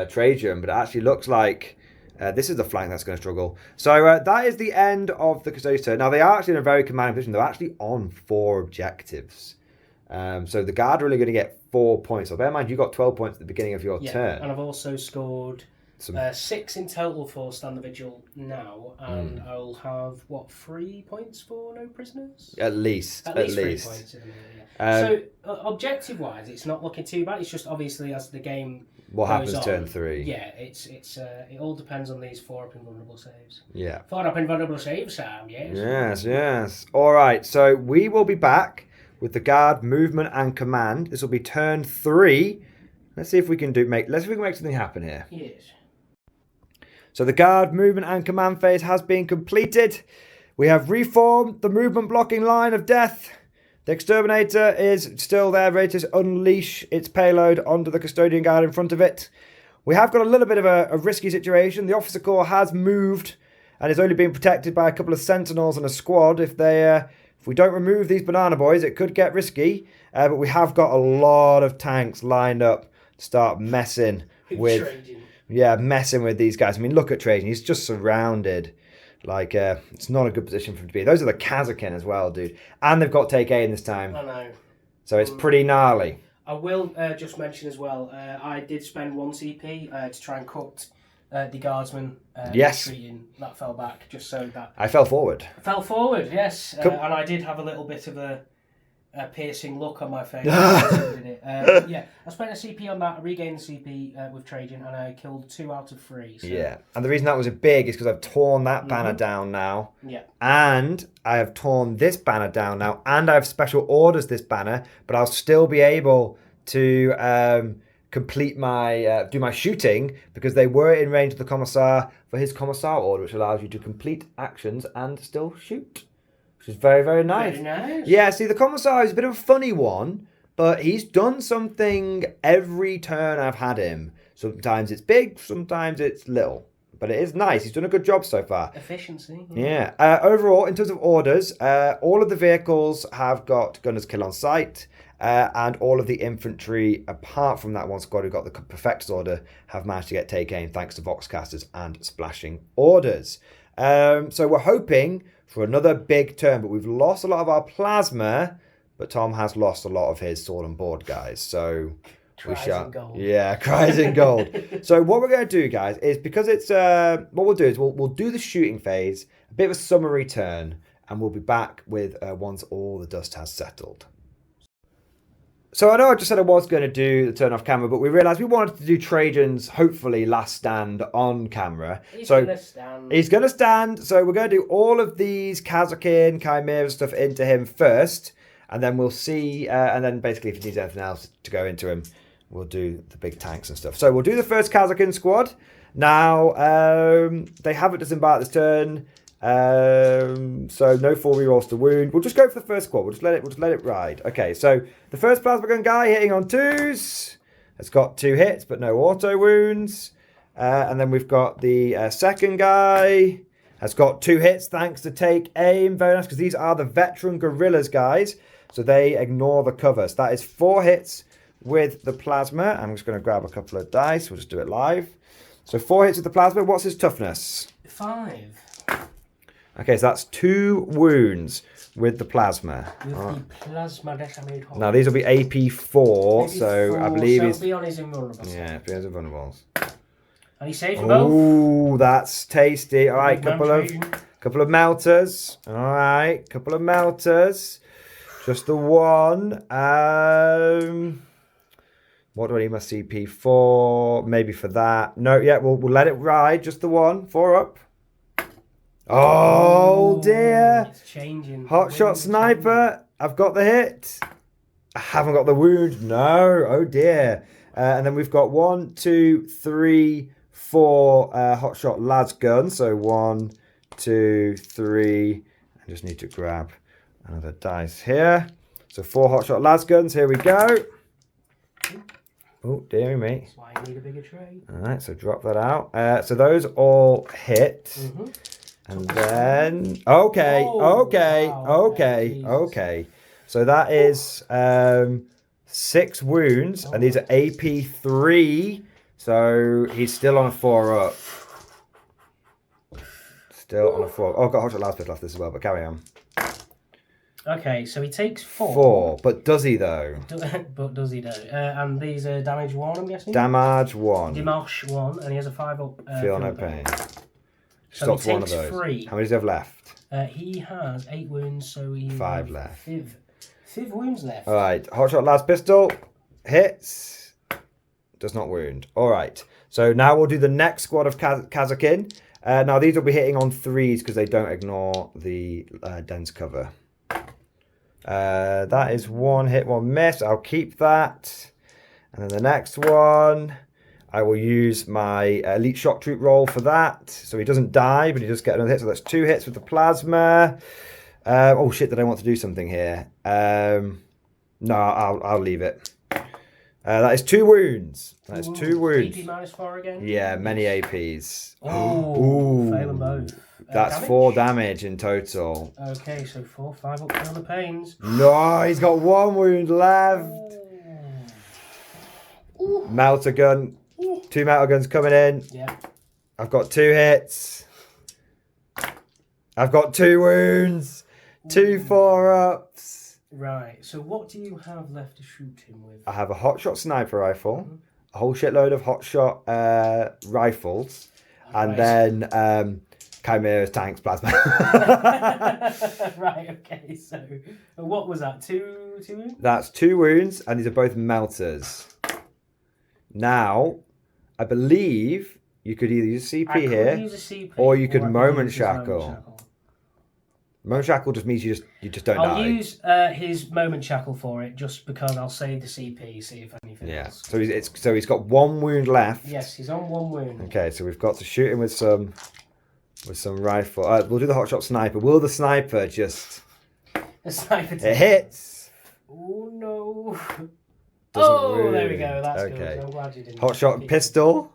Trajan, but it actually looks like this is the flank that's going to struggle. So that is the end of the Custodes turn. Now they are actually in a very commanding position. They're actually on 4 objectives. So the guard are only going to get 4 points. So bear in mind, you got 12 points at the beginning of your turn. And I've also scored 6 in total for Stand the Vigil now, and I'll have 3 points for no prisoners? At least 3 points in a minute, so objective-wise, it's not looking too bad. It's just obviously as the game what goes happens on, turn 3. Yeah, it all depends on these 4 up invulnerable saves. Yeah. 4 up invulnerable saves, Sam. Yes. All right. So we will be back with the guard movement and command. This will be turn 3. Let's see if we can make something happen here. Yes. So the guard movement and command phase has been completed. We have reformed the movement blocking line of death. The exterminator is still there, ready to unleash its payload onto the custodian guard in front of it. we have got a little bit of a risky situation. The officer corps has moved and is only being protected by a couple of sentinels and a squad. If we don't remove these banana boys, it could get risky. But we have got a lot of tanks lined up to start messing with these guys. I mean, look at Trajan. He's just surrounded. Like, it's not a good position for him to be. Those are the Kazakin as well, dude. And they've got take aim this time. I know. So it's pretty gnarly. I will just mention as well, I did spend 1 CP to try and cut the guardsman retreating. That fell back, just so that... I fell forward. Fell forward, yes. And I did have a little bit of a piercing look on my face. I spent a CP on that, I regained the CP with Trajan, and I killed 2 out of 3. So. Yeah, and the reason that was big is because I've torn that banner down now. Yeah. And I have torn this banner down now, and I have special orders this banner, but I'll still be able to complete my do my shooting because they were in range of the commissar for his commissar order, which allows you to complete actions and still shoot. Which is very, very nice. Very nice. Yeah, see, the commissar is a bit of a funny one, but he's done something every turn I've had him. Sometimes it's big, sometimes it's little. But it is nice. He's done a good job so far. Efficiency. Yeah. Overall, in terms of orders, all of the vehicles have got gunner's kill on sight. And all of the infantry, apart from that one squad who got the Perfector's order, have managed to get take aim thanks to Voxcasters and splashing orders. So we're hoping for another big turn, but we've lost a lot of our plasma, but Tom has lost a lot of his sword and board guys. So Cries in gold. Yeah, cries in gold. So what we're going to do, guys, is because it's what we'll do is we'll do the shooting phase, a bit of a summary turn, and we'll be back with once all the dust has settled. So I know I just said I was going to do the turn off camera, but we realised we wanted to do Trajan's, hopefully, last stand on camera. He's going to stand. He's going to stand. So we're going to do all of these Kazakin, Chimera stuff into him first. And then we'll see. And then basically if he needs anything else to go into him, we'll do the big tanks and stuff. So we'll do the first Kazakin squad. Now, they haven't disembarked this turn. So no 4 rerolls to wound. We'll just go for the first squad. We'll just let it ride. Okay, so the first plasma gun guy hitting on 2s. It's got 2 hits, but no auto wounds. And then we've got the second guy. Has got 2 hits thanks to take aim. Very nice, because these are the veteran guerrillas guys. So they ignore the cover. So that is 4 hits with the plasma. I'm just going to grab a couple of dice. We'll just do it live. So 4 hits with the plasma. What's his toughness? 5. Okay, so that's 2 wounds with the plasma. With the plasma decimated hole. Now these will be AP4, so I believe so he's... be on his invulnerables. Yeah, be on his invulnerables. And he's safe for both. Ooh, that's tasty. All right, couple of melters. All right, couple of melters. Just the one. What do I need my CP for? Maybe for that. No, yeah, we'll let it ride. Just the one. 4 up. Oh dear. It's changing. Hot shot sniper. I've got the hit. I haven't got the wound. No. Oh dear. And then we've got 1, 2, 3, 4 hot shot lads guns. So 1, 2, 3. I just need to grab another dice here. So 4 hot shot lads guns. Here we go. Oh, dearie me. That's why you need a bigger tray. All right, so drop that out. So those all hit. Mm-hmm. And then, okay. So that is 6 wounds, and these are AP3. So he's still on a 4 up. Still on a 4. Oh, I've got a hot shot last bit left this as well, but carry on. Okay, so he takes 4. 4, but does he though? But does he though? And these are damage 1, I'm guessing? Damage 1. Damage 1, and he has a 5 up. Feel no pain. So Stops he one of takes those. 3. How many does he have left? He has 8 wounds, so he 5 left. 5 wounds left. All right, hot shot last pistol hits. Does not wound. All right, so now we'll do the next squad of Kazakin. Now these will be hitting on 3s because they don't ignore the dense cover. That is 1 hit, 1 miss. I'll keep that. And then the next one, I will use my elite shock troop roll for that. So he doesn't die, but he does get another hit. So that's 2 hits with the plasma. Oh shit, did I want to do something here? No, I'll leave it. That is 2 wounds. That is 2 wounds. AP -4 again? Yeah, many APs. Oh, fail them both. That's damage? 4 damage in total. Okay, so 4, 5 up on the pains. No, he's got 1 wound left. Ooh. Melter gun. 2 melter guns coming in. Yeah. I've got 2 hits. I've got 2 wounds. 2 4-ups. Right, so what do you have left to shoot him with? I have a hotshot sniper rifle, a whole shitload of hotshot rifles, and then chimeras, tanks, plasma. Right, okay, so what was that? 2 wounds? That's 2 wounds, and these are both melters. Now, I believe you could either use CP here, use a CP, or you could I moment use shackle. Moment shackle just means you just don't die. I'll use his moment shackle for it, just because I'll save the CP, see if anything else. So he's got 1 wound left. Yes, he's on 1 wound. Okay, so we've got to shoot him with some rifle. We'll do the hotshot sniper. Will the sniper just? The sniper. It hits. Oh no! Doesn't there we go. That's okay. good. I'm glad you didn't. Hotshot pistol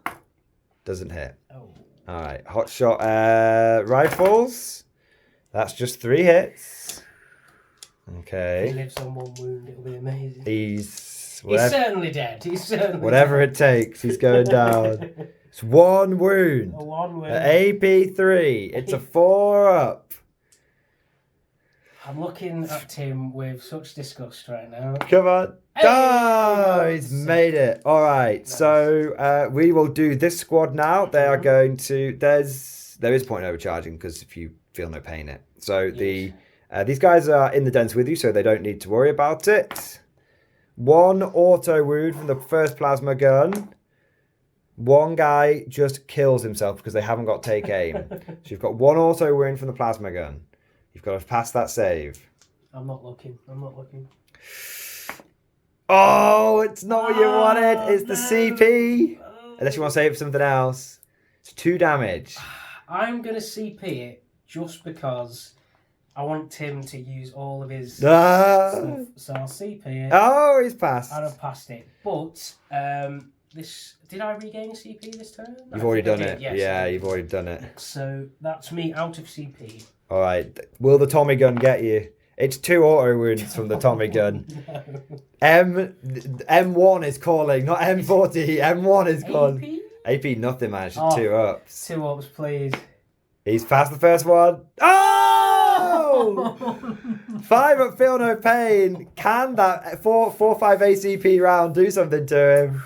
doesn't hit. Oh. All right, hotshot rifles. That's just 3 hits. Okay. If he lives on 1 wound, it'll be amazing. He's certainly dead. He's certainly whatever dead. it takes. He's going down. It's 1 wound. A 1 wound. AP3. It's a 4-up. I'm looking at Tim with such disgust right now. Come on. Hey! Oh, he's made it. All right. Nice. So we will do this squad now. They are going to. There is point overcharging because if you feel no pain it. So these guys are in the dens with you, so they don't need to worry about it. 1 auto wound from the first plasma gun. 1 guy just kills himself because they haven't got take aim. So you've got 1 auto wound from the plasma gun. You've got to pass that save. I'm not looking. Oh, it's not what you wanted. It's the CP. Unless you want to save for something else. It's 2 damage. I'm going to CP it just because I want Tim to use all of his Ah. stuff. So I'll CP it. Oh, he's passed. And I've passed it. But did I regain a CP this turn? You've already done it. Yes, Yeah, you've already done it. So that's me out of CP. All right. Will the Tommy gun get you? It's 2 auto wounds from the Tommy gun. No. M1 is calling, not M40. M1 is calling. AP nothing, man. It's just 2 ups. 2 ups, please. He's passed the first one. Oh! 5 up, feel no pain. Can that 4-5 ACP round do something to him?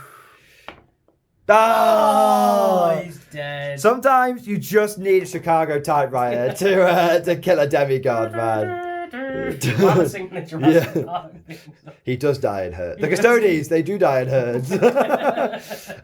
Oh! He's dead. Sometimes you just need a Chicago typewriter to kill a demigod, man. Yeah. He does die in hurt. The Custodes, they do die in hurt.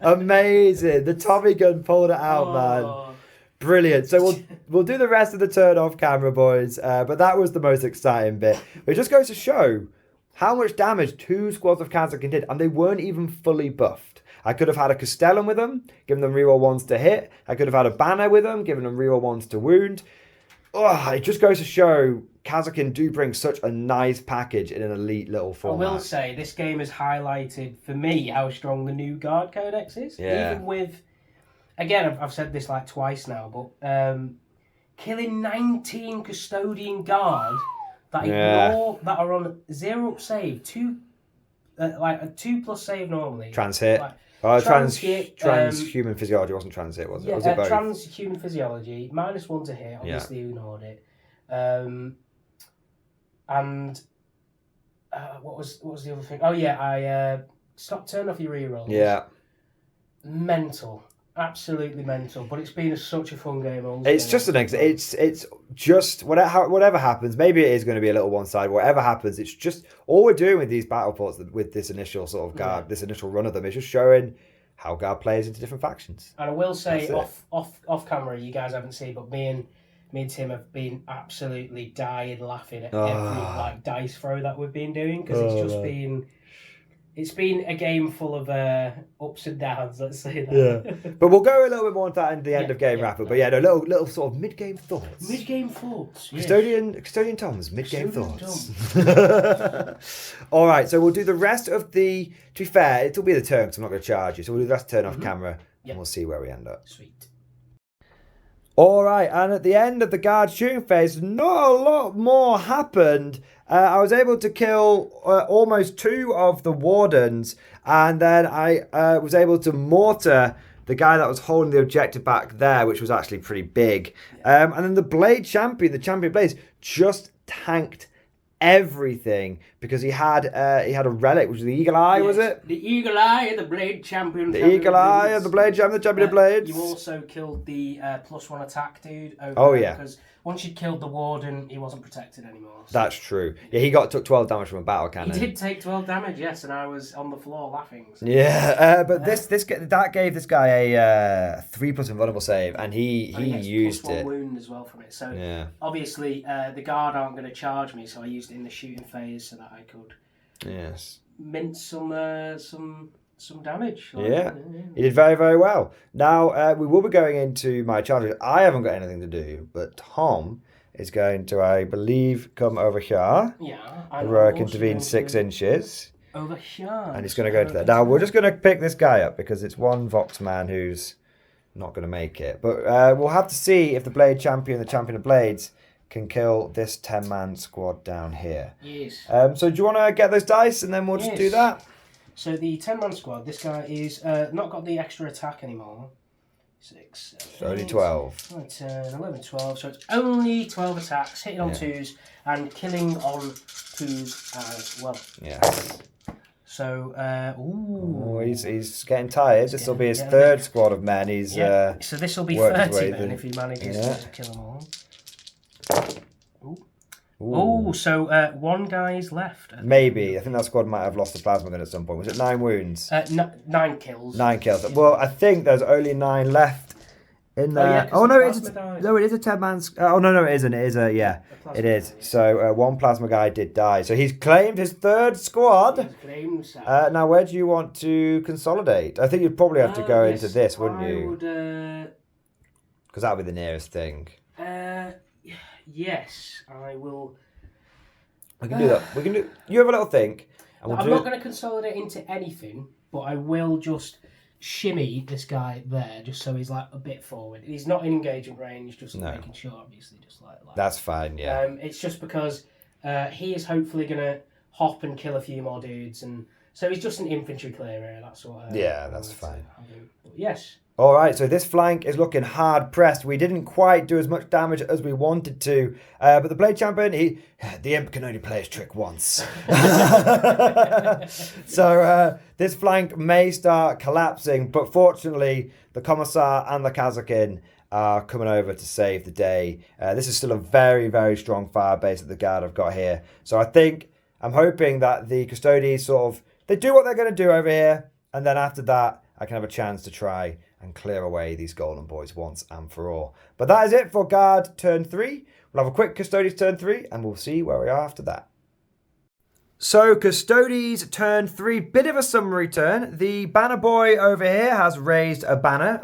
Amazing. The Tommy gun pulled it out, man. Brilliant. So we'll do the rest of the turn off camera, boys. But that was the most exciting bit. It just goes to show how much damage 2 squads of Kazakhstan did, and they weren't even fully buffed. I could have had a Castellan with them, giving them reroll 1s to hit. I could have had a Banner with them, giving them reroll 1s to wound. Oh, it just goes to show Kazakhstan do bring such a nice package in an elite little format. I will say, this game has highlighted, for me, how strong the new Guard Codex is. Yeah. Even with, again, I've said this like twice now, but killing 19 Custodian Guard that ignore, that are on 0 up save, 2, like a 2+ save normally. Transhit. Like, transhuman physiology wasn't transit, was it? Yeah, Was it both? transhuman physiology, -1 to hit, obviously you ignored it. And what was the other thing? Oh yeah, I turn off your rerolls. Yeah. Mental. Absolutely mental. But it's been such a fun game. It's just it's just whatever happens, maybe it is going to be a little one-sided, whatever happens, it's just all we're doing with these battle ports, with this initial sort of guard, this initial run of them, is just showing how guard plays into different factions. And I will say off camera, you guys haven't seen, but me and Tim have been absolutely dying laughing at every dice throw that we've been doing, because it's just been It's been a game full of ups and downs, let's say that. Yeah. But we'll go a little bit more into that in the end of game yeah. wrap-up. But yeah, no, little sort of mid-game thoughts. Mid-game thoughts. Custodian Tom's mid-game Custodian thoughts. All right, so we'll do the rest of the... To be fair, it'll be the turn because I'm not going to charge you. So we'll do the rest turn off camera and we'll see where we end up. Sweet. All right, and at the end of the guard shooting phase, not a lot more happened. I was able to kill almost 2 of the wardens, and then I was able to mortar the guy that was holding the objective back there, which was actually pretty big. And then the Blade Champion, the Champion Blades, just tanked everything because he had a relic, which was the Eagle Eye, was it? The Eagle Eye of the Blade Champion. The Eagle Eye of the Blade Champion, the Champion of Blades. You also killed the +1 attack dude over there, because once you'd killed the Warden, he wasn't protected anymore. So. That's true. Yeah, he took 12 damage from a battle cannon. He did take 12 damage, yes, and I was on the floor laughing. So. Yeah, but that gave this guy a 3+ invulnerable save, and he used +1 it. wound as well from it. So obviously the guard aren't going to charge me, so I used it in the shooting phase so that I could mint some damage. He did very, very well. Now, we will be going into my charges. I haven't got anything to do, but Tom is going to, I believe, come over here. Yeah. Heroic intervene 6 inches. Over here. And he's going to go into there. Now, we're just going to pick this guy up because it's one Vox man who's not going to make it. But we'll have to see if the Blade Champion, the Champion of Blades, can kill this 10-man squad down here. Yes. So do you want to get those dice and then we'll just do that? So the 10-man squad, this guy is not got the extra attack anymore. 6, 7, so only 12. 10, 11, 12. So it's only 12 attacks, hitting on 2s and killing on 2s as well. Yes. So, he's getting tired. This will be his 3rd squad of men. He's so this will be 30 then if he manages to kill them all. So 1 guy is left. Maybe. I think that squad might have lost the plasma gun at some point. Was it 9 wounds? 9 kills. 9 kills. Well, I think there's only 9 left in there. No, it is a 10-man. No, it isn't. It is it is. So 1 plasma guy did die. So he's claimed his 3rd squad. Now, where do you want to consolidate? I think you'd probably have to go into this, wouldn't you? Because that would be the nearest thing. Yes, I will. We can do that. We can do. You have a little think. And I'm not going to consolidate into anything, but I will just shimmy this guy there, just so he's like a bit forward. He's not in engagement range, just making sure, obviously, just like. That's fine. Yeah. It's just because he is hopefully going to hop and kill a few more dudes, and so he's just an infantry clearer. That's what. That's fine. But yes. All right, so this flank is looking hard pressed. We didn't quite do as much damage as we wanted to, but the Blade Champion, the Imp can only play his trick once. So this flank may start collapsing, but fortunately, the Commissar and the Kazakin are coming over to save the day. This is still a very, very strong fire base that the Guard have got here. So I'm hoping that the Custodes they do what they're going to do over here, and then after that, I can have a chance to try and clear away these golden boys once and for all. But that is it for Guard turn 3. We'll have a quick Custodes turn 3, and we'll see where we are after that. So, Custodes turn 3, bit of a summary turn. The banner boy over here has raised a banner,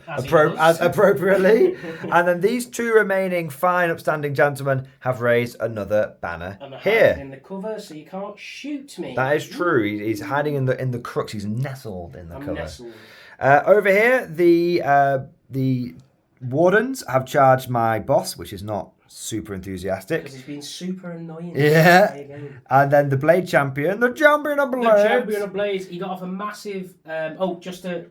as appropriately. And then these 2 remaining fine, upstanding gentlemen have raised another banner here. In the cover, so you can't shoot me. That is true. He's hiding in the crux. He's nestled in the cover. Nestled. Over here, the Wardens have charged my boss, which is not super enthusiastic. Because he's been super annoying. Yeah. And then the Blade Champion, the Champion of Blades. The Champion of Blades. He got off a massive... just to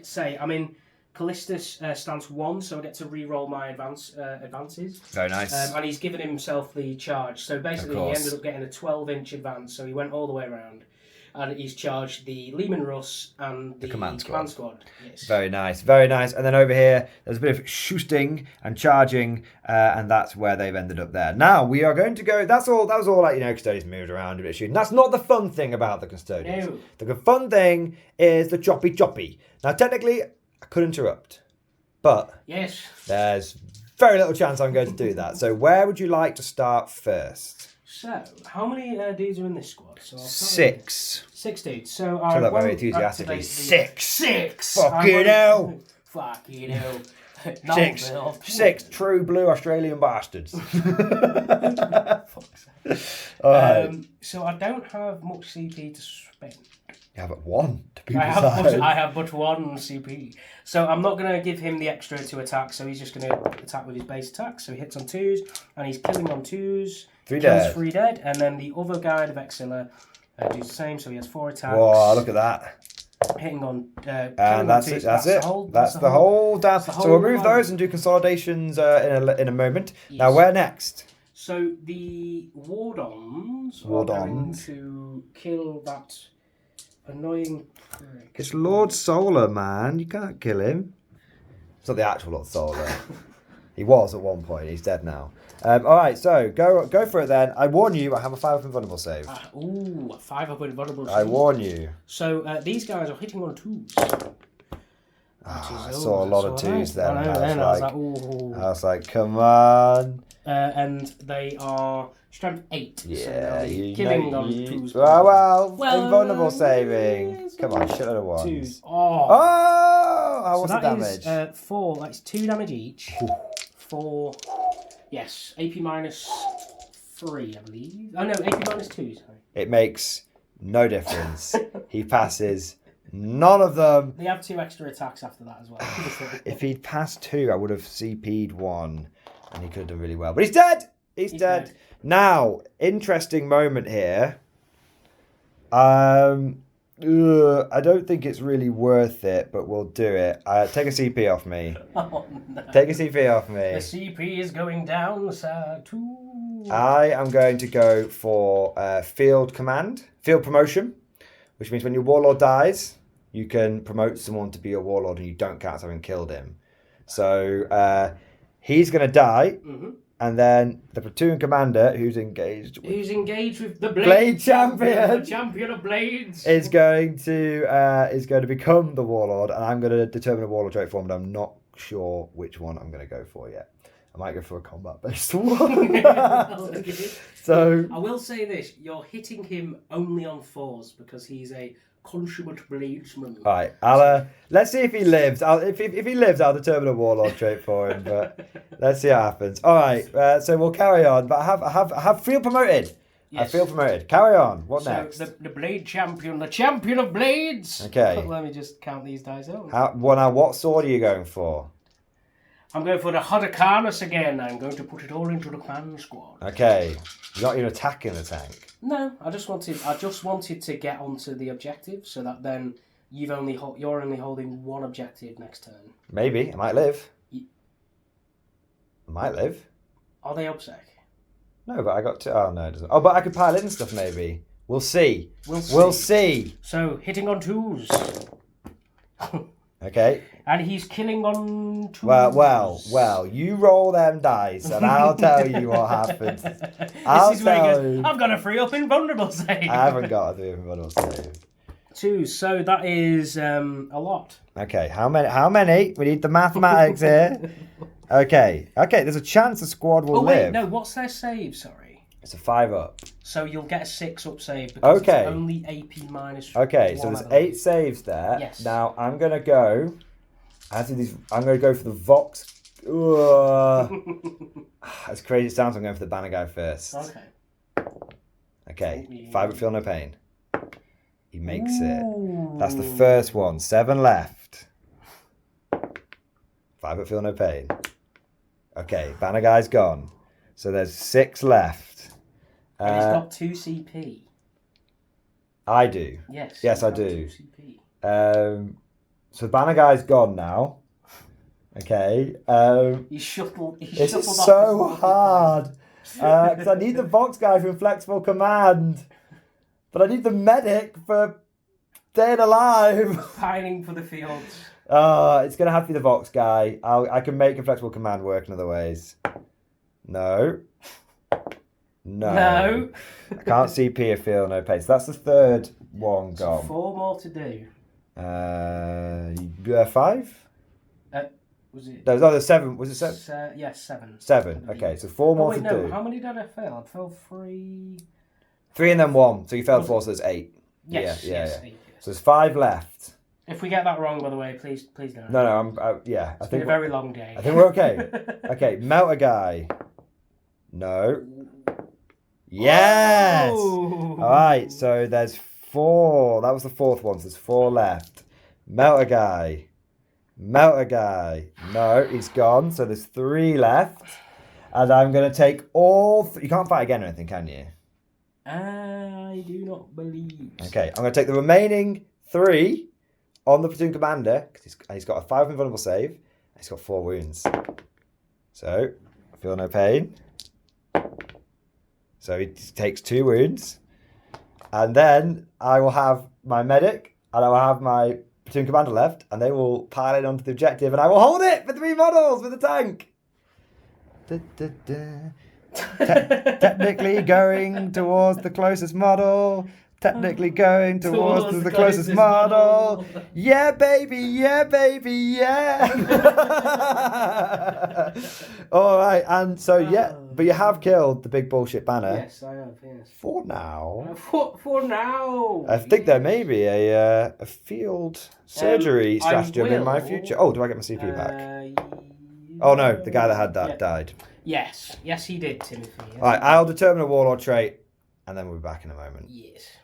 say, I'm in Callistus stance 1, so I get to re-roll my advances. Very nice. And he's given himself the charge. So basically he ended up getting a 12-inch advance, so he went all the way around. And he's charged the Lehman Russ and the command squad. Yes. Very nice, very nice. And then over here, there's a bit of shooting and charging, and that's where they've ended up there. Now, we are going to go... That was all like, Custodes moved around a bit of shooting. That's not the fun thing about the Custodes. No. The fun thing is the choppy. Now, technically, I could interrupt, but there's very little chance I'm going to do that. So where would you like to start first? So, how many dudes are in this squad? So I'll start 6. with 6 dudes. So So I that very won't enthusiastically. activate the- 6. 6. Fucking hell. Fucking hell. 6. 6 true blue Australian bastards. Alright. So I don't have much CP to spend. You have 1 to be I precise. have but 1 CP. So I'm not going to give him the extra to attack, so he's just going to attack with his base attack. So he hits on 2s, and he's killing on 2s. 3 kills dead. 3 dead, and then the other guy, the Vexilla, does the same, so he has 4 attacks. Whoa, look at that. Hitting on... And that's it, that's it. That's the whole down. So we'll move those and do consolidations in a moment. Yes. Now, where next? So the Wardons are going to kill that annoying prick. It's Lord Solar, man. You can't kill him. It's not the actual Lord Solar. He was at one point. He's dead now. All right, so go for it then. I warn you, I have a 5 up invulnerable save. Ooh, 5 up invulnerable save. I warn you. So these guys are hitting on 2s. I saw a lot of 2s then. I was like, come on. And they are strength 8. Yeah, so you killing know, on 2s. Well, invulnerable saving. Yes, Come on, shit out of 1s. 2s. What's the damage? Is 4. That's 2 damage each. 4. Yes, AP minus 3, I believe. Oh no, AP minus 2. Sorry. It makes no difference. He passes none of them. They have 2 extra attacks after that as well. If he'd passed 2, I would have CP'd 1, and he could have done really well. But he's dead. He's dead. Now, interesting moment here. I don't think it's really worth it, but we'll do it. Take a CP off me. Oh, no. Take a CP off me. The CP is going down, sir. I am going to go for field promotion, which means when your warlord dies, you can promote someone to be a warlord and you don't count having killed him. So he's going to die. Mm-hmm. And then the platoon commander, who's engaged with the Blade Champion, the champion of blades, is going to become the warlord, and I'm going to determine a warlord trait for him, but I'm not sure which one I'm going to go for yet. I might go for a combat-based one. So I will say this: you're hitting him only on 4s because he's a consummate bladesman. All right, let's see if he lives. If he lives, I'll determine a warlord trait for him. But let's see what happens. All right, so we'll carry on. But I have field promoted. Yes. I feel promoted. Carry on. What next? The blade champion, the champion of blades. Okay. Let me just count these dice out. Now, what sword are you going for? I'm going for the Hudakarnus again. I'm going to put it all into the clan squad. Okay. You're not even attacking the tank. No, I just wanted to get onto the objective so that then you're only holding 1 objective next turn. Maybe I might live. I might live. Are they obsec? No, but I got to. Oh no, it doesn't. Oh, but I could pile in stuff. Maybe we'll see. We'll see. So hitting on 2s. Okay. And he's killing on 2s. Well. You roll them dice, and I'll tell you what happens. I've got a 3 up invulnerable save. I haven't got a 3 up invulnerable save. 2s, so that is a lot. Okay, how many? We need the mathematics here. Okay. There's a chance the squad will live. No, what's their save? Sorry. It's a 5 up. So you'll get a 6 up save because it's only AP minus. Okay, so there's 8 saves there. Yes. Now I'm gonna go. I'm gonna go for the Vox. As crazy as it sounds, I'm going for the banner guy first. Okay. 5 up, feel no pain. He makes it. That's the first one. 7 left. 5 up, feel no pain. Okay, banner guy's gone. So there's 6 left. And he's got 2 CP. I do. Yes, I do. 2 CP. So the banner guy's gone now. Okay. It's so hard. Because I need the Vox guy for inflexible command. But I need the medic for staying alive. Pining for the fields. It's going to have to be the Vox guy. I can make inflexible command work in other ways. No. I can't CP a feel no pain. So that's the third one gone. So 4 more to do. 5? Was it? No, there's 7. Was it 7? Yes, 7. 7. Okay, so 4 more to do. How many did I fail? I failed 3. 3 and then 1. So you failed 4, so there's 8. Yes, yeah. 8, yes. So there's 5 left. If we get that wrong, by the way, please don't. No, It's been a very long day. I think we're okay. Okay, melt a guy. No. Yes! Oh. Alright, so there's 4. That was the 4th one, so there's 4 left. Melt a guy. Melt a guy. No, he's gone, so there's 3 left. And I'm going to take all... You can't fight again or anything, can you? I do not believe so. Okay, I'm going to take the remaining 3 on the platoon commander, because he's got a 5 invulnerable save, and he's got 4 wounds. So, I feel no pain. So he takes 2 wounds. And then I will have my medic, and I will have my platoon commander left, and they will pile in onto the objective, and I will hold it for 3 models with the tank. Technically going towards the closest model. Technically going towards the closest model. Yeah, baby, yeah, baby, yeah. All right, and so, yeah, but you have killed the big bullshit banner. Yes, I have, yes. For now. For now. I think there may be a field surgery stratagem in my future. Oh, do I get my CP back? Oh, no, the guy that had that died. Yes, he did, Timothy. Yes, all right, I'll determine a warlord trait, and then we'll be back in a moment. Yes.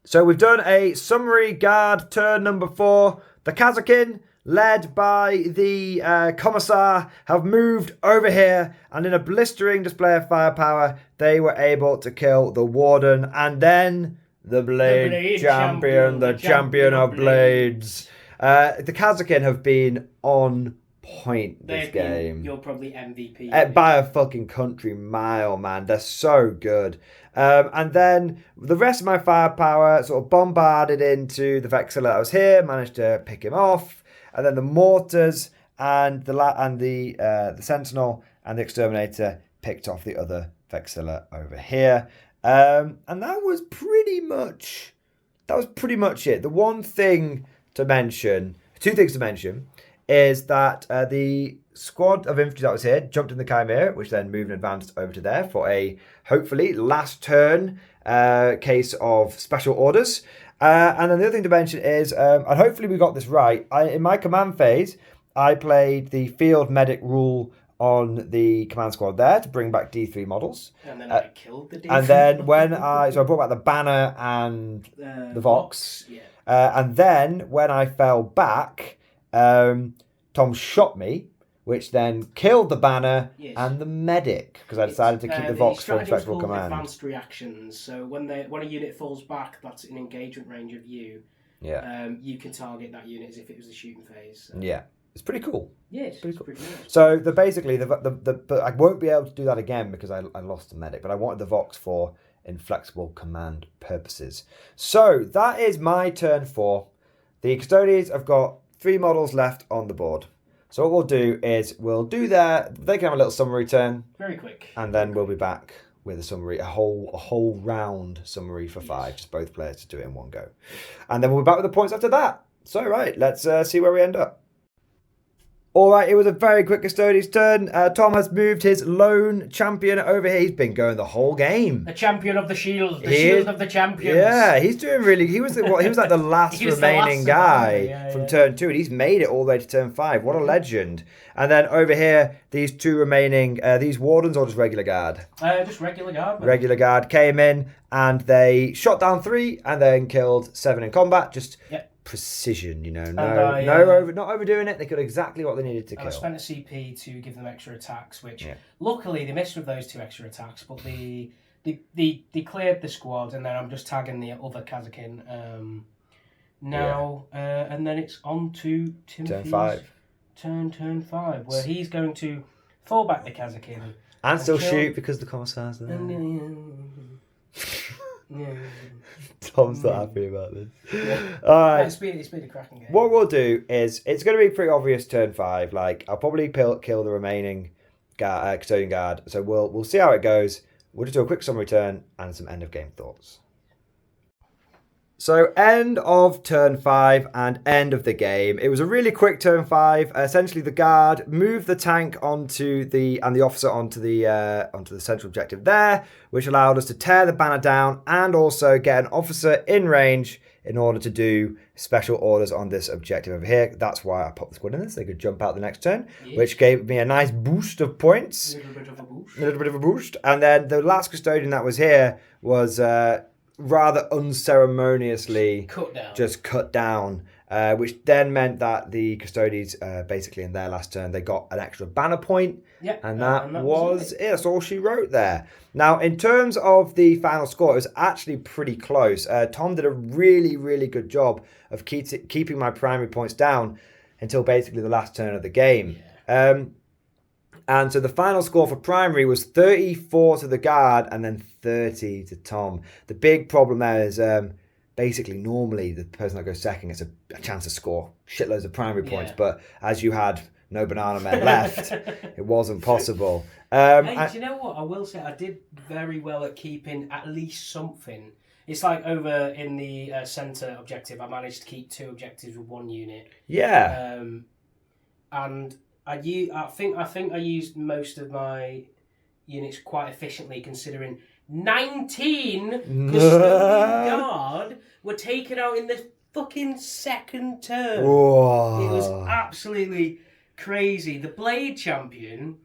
So we've done a summary guard turn number 4. The Kazakin, led by the Commissar, have moved over here, and in a blistering display of firepower, they were able to kill the Warden, and then the Blade Champion, the champion of Blades. The Kazakin have been on point this game. You're probably MVP. By a fucking country mile, man. They're so good. And then the rest of my firepower sort of bombarded into the Vexilla that was here, managed to pick him off. And then the mortars and the Sentinel and the Exterminator picked off the other Vexilla over here. And that was pretty much it. The one thing to mention, 2 things to mention, is that the squad of infantry that was here jumped in the Chimera, which then moved and advanced over to there for a, hopefully, last turn case of special orders. And then the other thing to mention is, and hopefully we got this right, in my command phase, I played the field medic rule on the command squad there to bring back D3 models. And then I killed the D3 And then when I brought back the banner and the Vox. Yeah. And then when I fell back, Tom shot me, which then killed the banner and the medic, because I decided to keep the Vox for flexible command. Advanced reactions. So when a unit falls back, that's in engagement range of you. Yeah. You can target that unit as if it was a shooting phase. So. Yeah. It's pretty cool. Yeah, it's pretty cool. Nice. So basically, but I won't be able to do that again because I lost the medic. But I wanted the Vox for inflexible command purposes. So that is my turn 4. The Custodes have got 3 models left on the board. So what we'll do is they can have a little summary turn. Very quick. And then we'll be back with a summary, a whole round summary for 5, just both players to do it in one go. And then we'll be back with the points after that. So right, let's see where we end up. All right, it was a very quick Custodes turn. Tom has moved his lone champion over here. He's been going the whole game. The champion of the shield. The shield of the champions. Yeah, he's doing really... He was like the last remaining guy from turn 2, and he's made it all the way to turn 5. What a legend. And then over here, these 2 remaining... these wardens or just regular guard? Just regular guard. Man. Regular guard came in, and they shot down 3, and then killed 7 in combat. Just... Yep. Precision, not overdoing it. They got exactly what they needed to kill. I spent a CP to give them extra attacks, which luckily they missed with those 2 extra attacks, but they cleared the squad, and then I'm just tagging the other Kazakin now, and then it's on to Timothy's turn 5, where he's going to fall back the Kazakin and still shoot because the Commissar's there. Tom's not happy about this. Yeah. All right. It's been a cracking game. What we'll do is, it's going to be pretty obvious turn 5. Like, I'll probably kill the remaining custodian guard. So we'll see how it goes. We'll just do a quick summary turn and some end of game thoughts. So end of turn 5 and end of the game. It was a really quick turn 5. Essentially, the guard moved the tank onto the officer onto the central objective there, which allowed us to tear the banner down and also get an officer in range in order to do special orders on this objective over here. That's why I popped the squad in this. They could jump out the next turn, which gave me a nice boost of points. A little bit of a boost. A little bit of a boost. And then the last custodian that was here was rather unceremoniously cut down, which then meant that the Custodes, basically in their last turn, they got an extra banner point, and that was it. That's all she wrote there. Now, in terms of the final score, it was actually pretty close. Tom did a really, really good job of keeping my primary points down until basically the last turn of the game. And so the final score for primary was 34 to the guard and then 30 to Tom. The big problem there is basically normally the person that goes second gets a chance to score shitloads of primary points. But as you had no banana men left, it wasn't possible. Hey, do you know what? I will say I did very well at keeping at least something. It's like over in the centre objective, I managed to keep 2 objectives with 1 unit. Yeah. And I think I used most of my units quite efficiently, considering 19 custodian guard were taken out in the fucking second turn. Whoa. It was absolutely crazy. The Blade Champion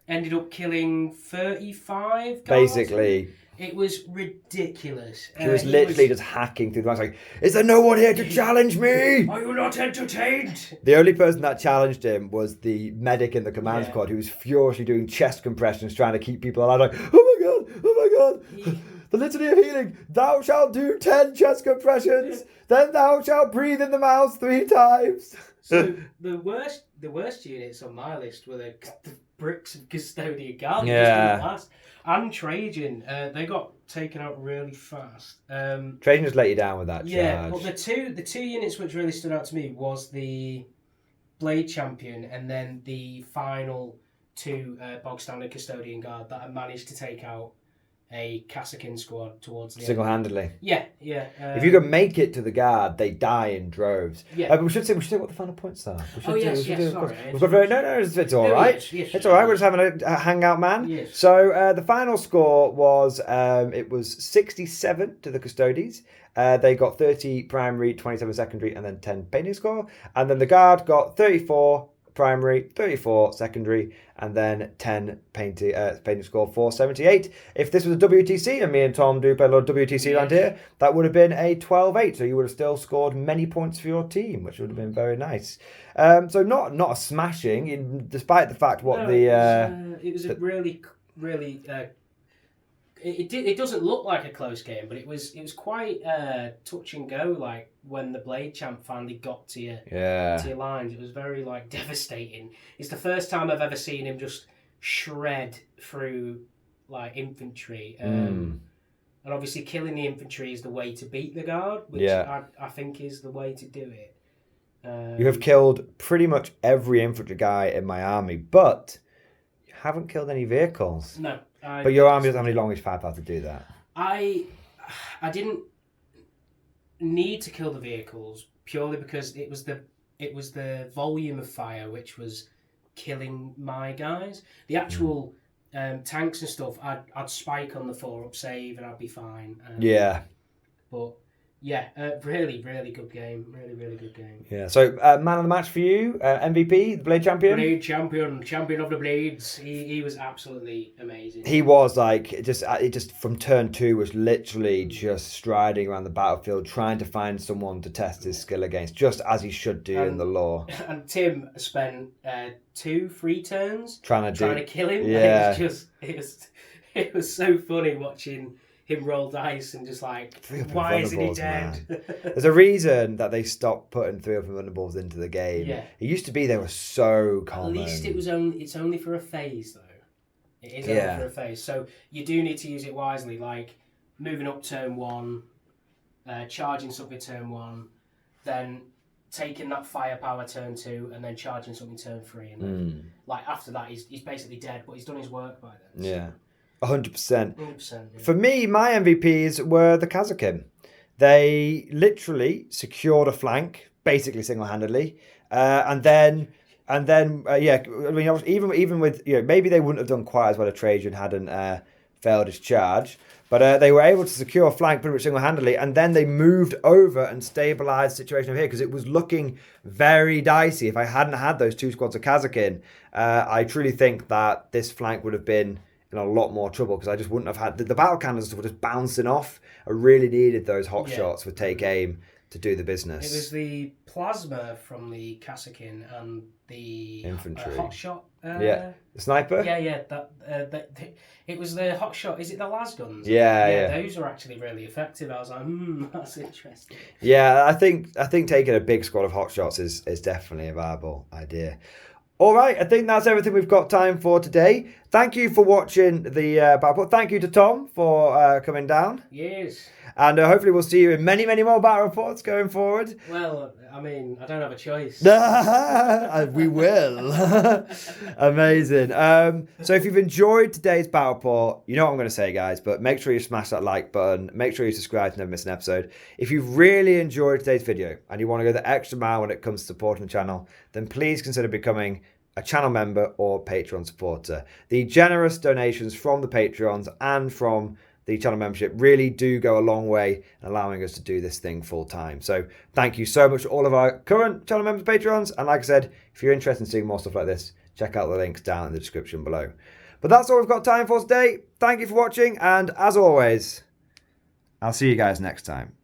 ended up killing 35 guards. Basically. It was ridiculous. He was literally just hacking through the ranks like, is there no one here to challenge me? Are you not entertained? The only person that challenged him was the medic in the command squad who was furiously doing chest compressions trying to keep people alive. Like, oh my god. The litany of healing. Thou shalt do 10 chest compressions. Then thou shalt breathe in the mouth 3 times. So the worst units on my list were the bricks of Custodian Guard. Yeah. And Trajan, they got taken out really fast. Trajan just let you down with that charge. Yeah, but the two units which really stood out to me was the Blade Champion and then the final 2 bog standard Custodian Guard that I managed to take out a Kassakin squad towards the single-handedly. end. Yeah. If you can make it to the guard, they die in droves. Yeah. But we should say what the final points are. Sorry. It's all right. Yes, it's all right. We're just having a hangout, man. Yes. So the final score was it was 67 to the Custodes. They got 30 primary, 27 secondary, and then 10 painting score. And then the guard got 34 primary, 34 secondary, and then 10 painting score, 478. If this was a WTC, and me and Tom do play a lot of WTC around here, that would have been a 12-8, so you would have still scored many points for your team, which would have been very nice. So not a smashing, despite the fact it was a really it doesn't look like a close game, but it was quite touch and go. Like when the Blade Champ finally got to your lines, it was very devastating. It's the first time I've ever seen him just shred through infantry, and obviously killing the infantry is the way to beat the guard, which I think is the way to do it. You have killed pretty much every infantry guy in my army, but you haven't killed any vehicles. No. But your army doesn't have any longish firepower to do that. I didn't need to kill the vehicles purely because it was the volume of fire which was killing my guys. The actual tanks and stuff, I'd spike on the 4-up save and I'd be fine. But yeah, really, really good game. Really, really good game. Yeah. So, man of the match for you, MVP, the Blade Champion. Blade Champion, champion of the Blades. He was absolutely amazing. He was just from turn 2 was literally just striding around the battlefield, trying to find someone to test his skill against, just as he should do in the lore. And Tim spent 2-3 turns trying to kill him. Yeah. It was so funny watching him roll dice and just why isn't he dead? There's a reason that they stopped putting 3 of the Thunderbolts into the game. Yeah. It used to be they were so common. At least it's only for a phase though. It is only for a phase. So you do need to use it wisely, like moving up turn 1, charging something turn 1, then taking that firepower turn 2 and then charging something turn 3 and then after that he's basically dead, but he's done his work by then. Yeah. 100%. 100%. Yeah. For me, my MVPs were the Kassakin. they literally secured a flank, basically single-handedly, and then yeah, I mean, even with, you know, maybe they wouldn't have done quite as well if Trajan hadn't failed his charge, but they were able to secure a flank pretty much single-handedly, and then they moved over and stabilized the situation over here because it was looking very dicey. If I hadn't had those 2 squads of Kazakin, I truly think that this flank would have been in a lot more trouble because I just wouldn't have had the battle cannons were just bouncing off. I really needed those hot shots with take aim to do the business. It was the plasma from the Kazakin and the infantry hot shot. The sniper. It was the hot shot. Is it the las guns? Yeah. Those were actually really effective. I was like, that's interesting. Yeah, I think taking a big squad of hot shots is definitely a viable idea. All right, I think that's everything we've got time for today. Thank you for watching the battle report. Thank you to Tom for coming down. Yes. And hopefully we'll see you in many, many more battle reports going forward. Well, I mean, I don't have a choice. We will. Amazing. So if you've enjoyed today's battle report, you know what I'm going to say, guys, but make sure you smash that like button. Make sure you subscribe to never miss an episode. If you've really enjoyed today's video and you want to go the extra mile when it comes to supporting the channel, then please consider becoming a channel member or Patreon supporter. The generous donations from the Patreons and from the channel membership really do go a long way in allowing us to do this thing full time. So thank you so much to all of our current channel members, Patreons. And like I said, if you're interested in seeing more stuff like this, check out the links down in the description below. But that's all we've got time for today. Thank you for watching. And as always, I'll see you guys next time.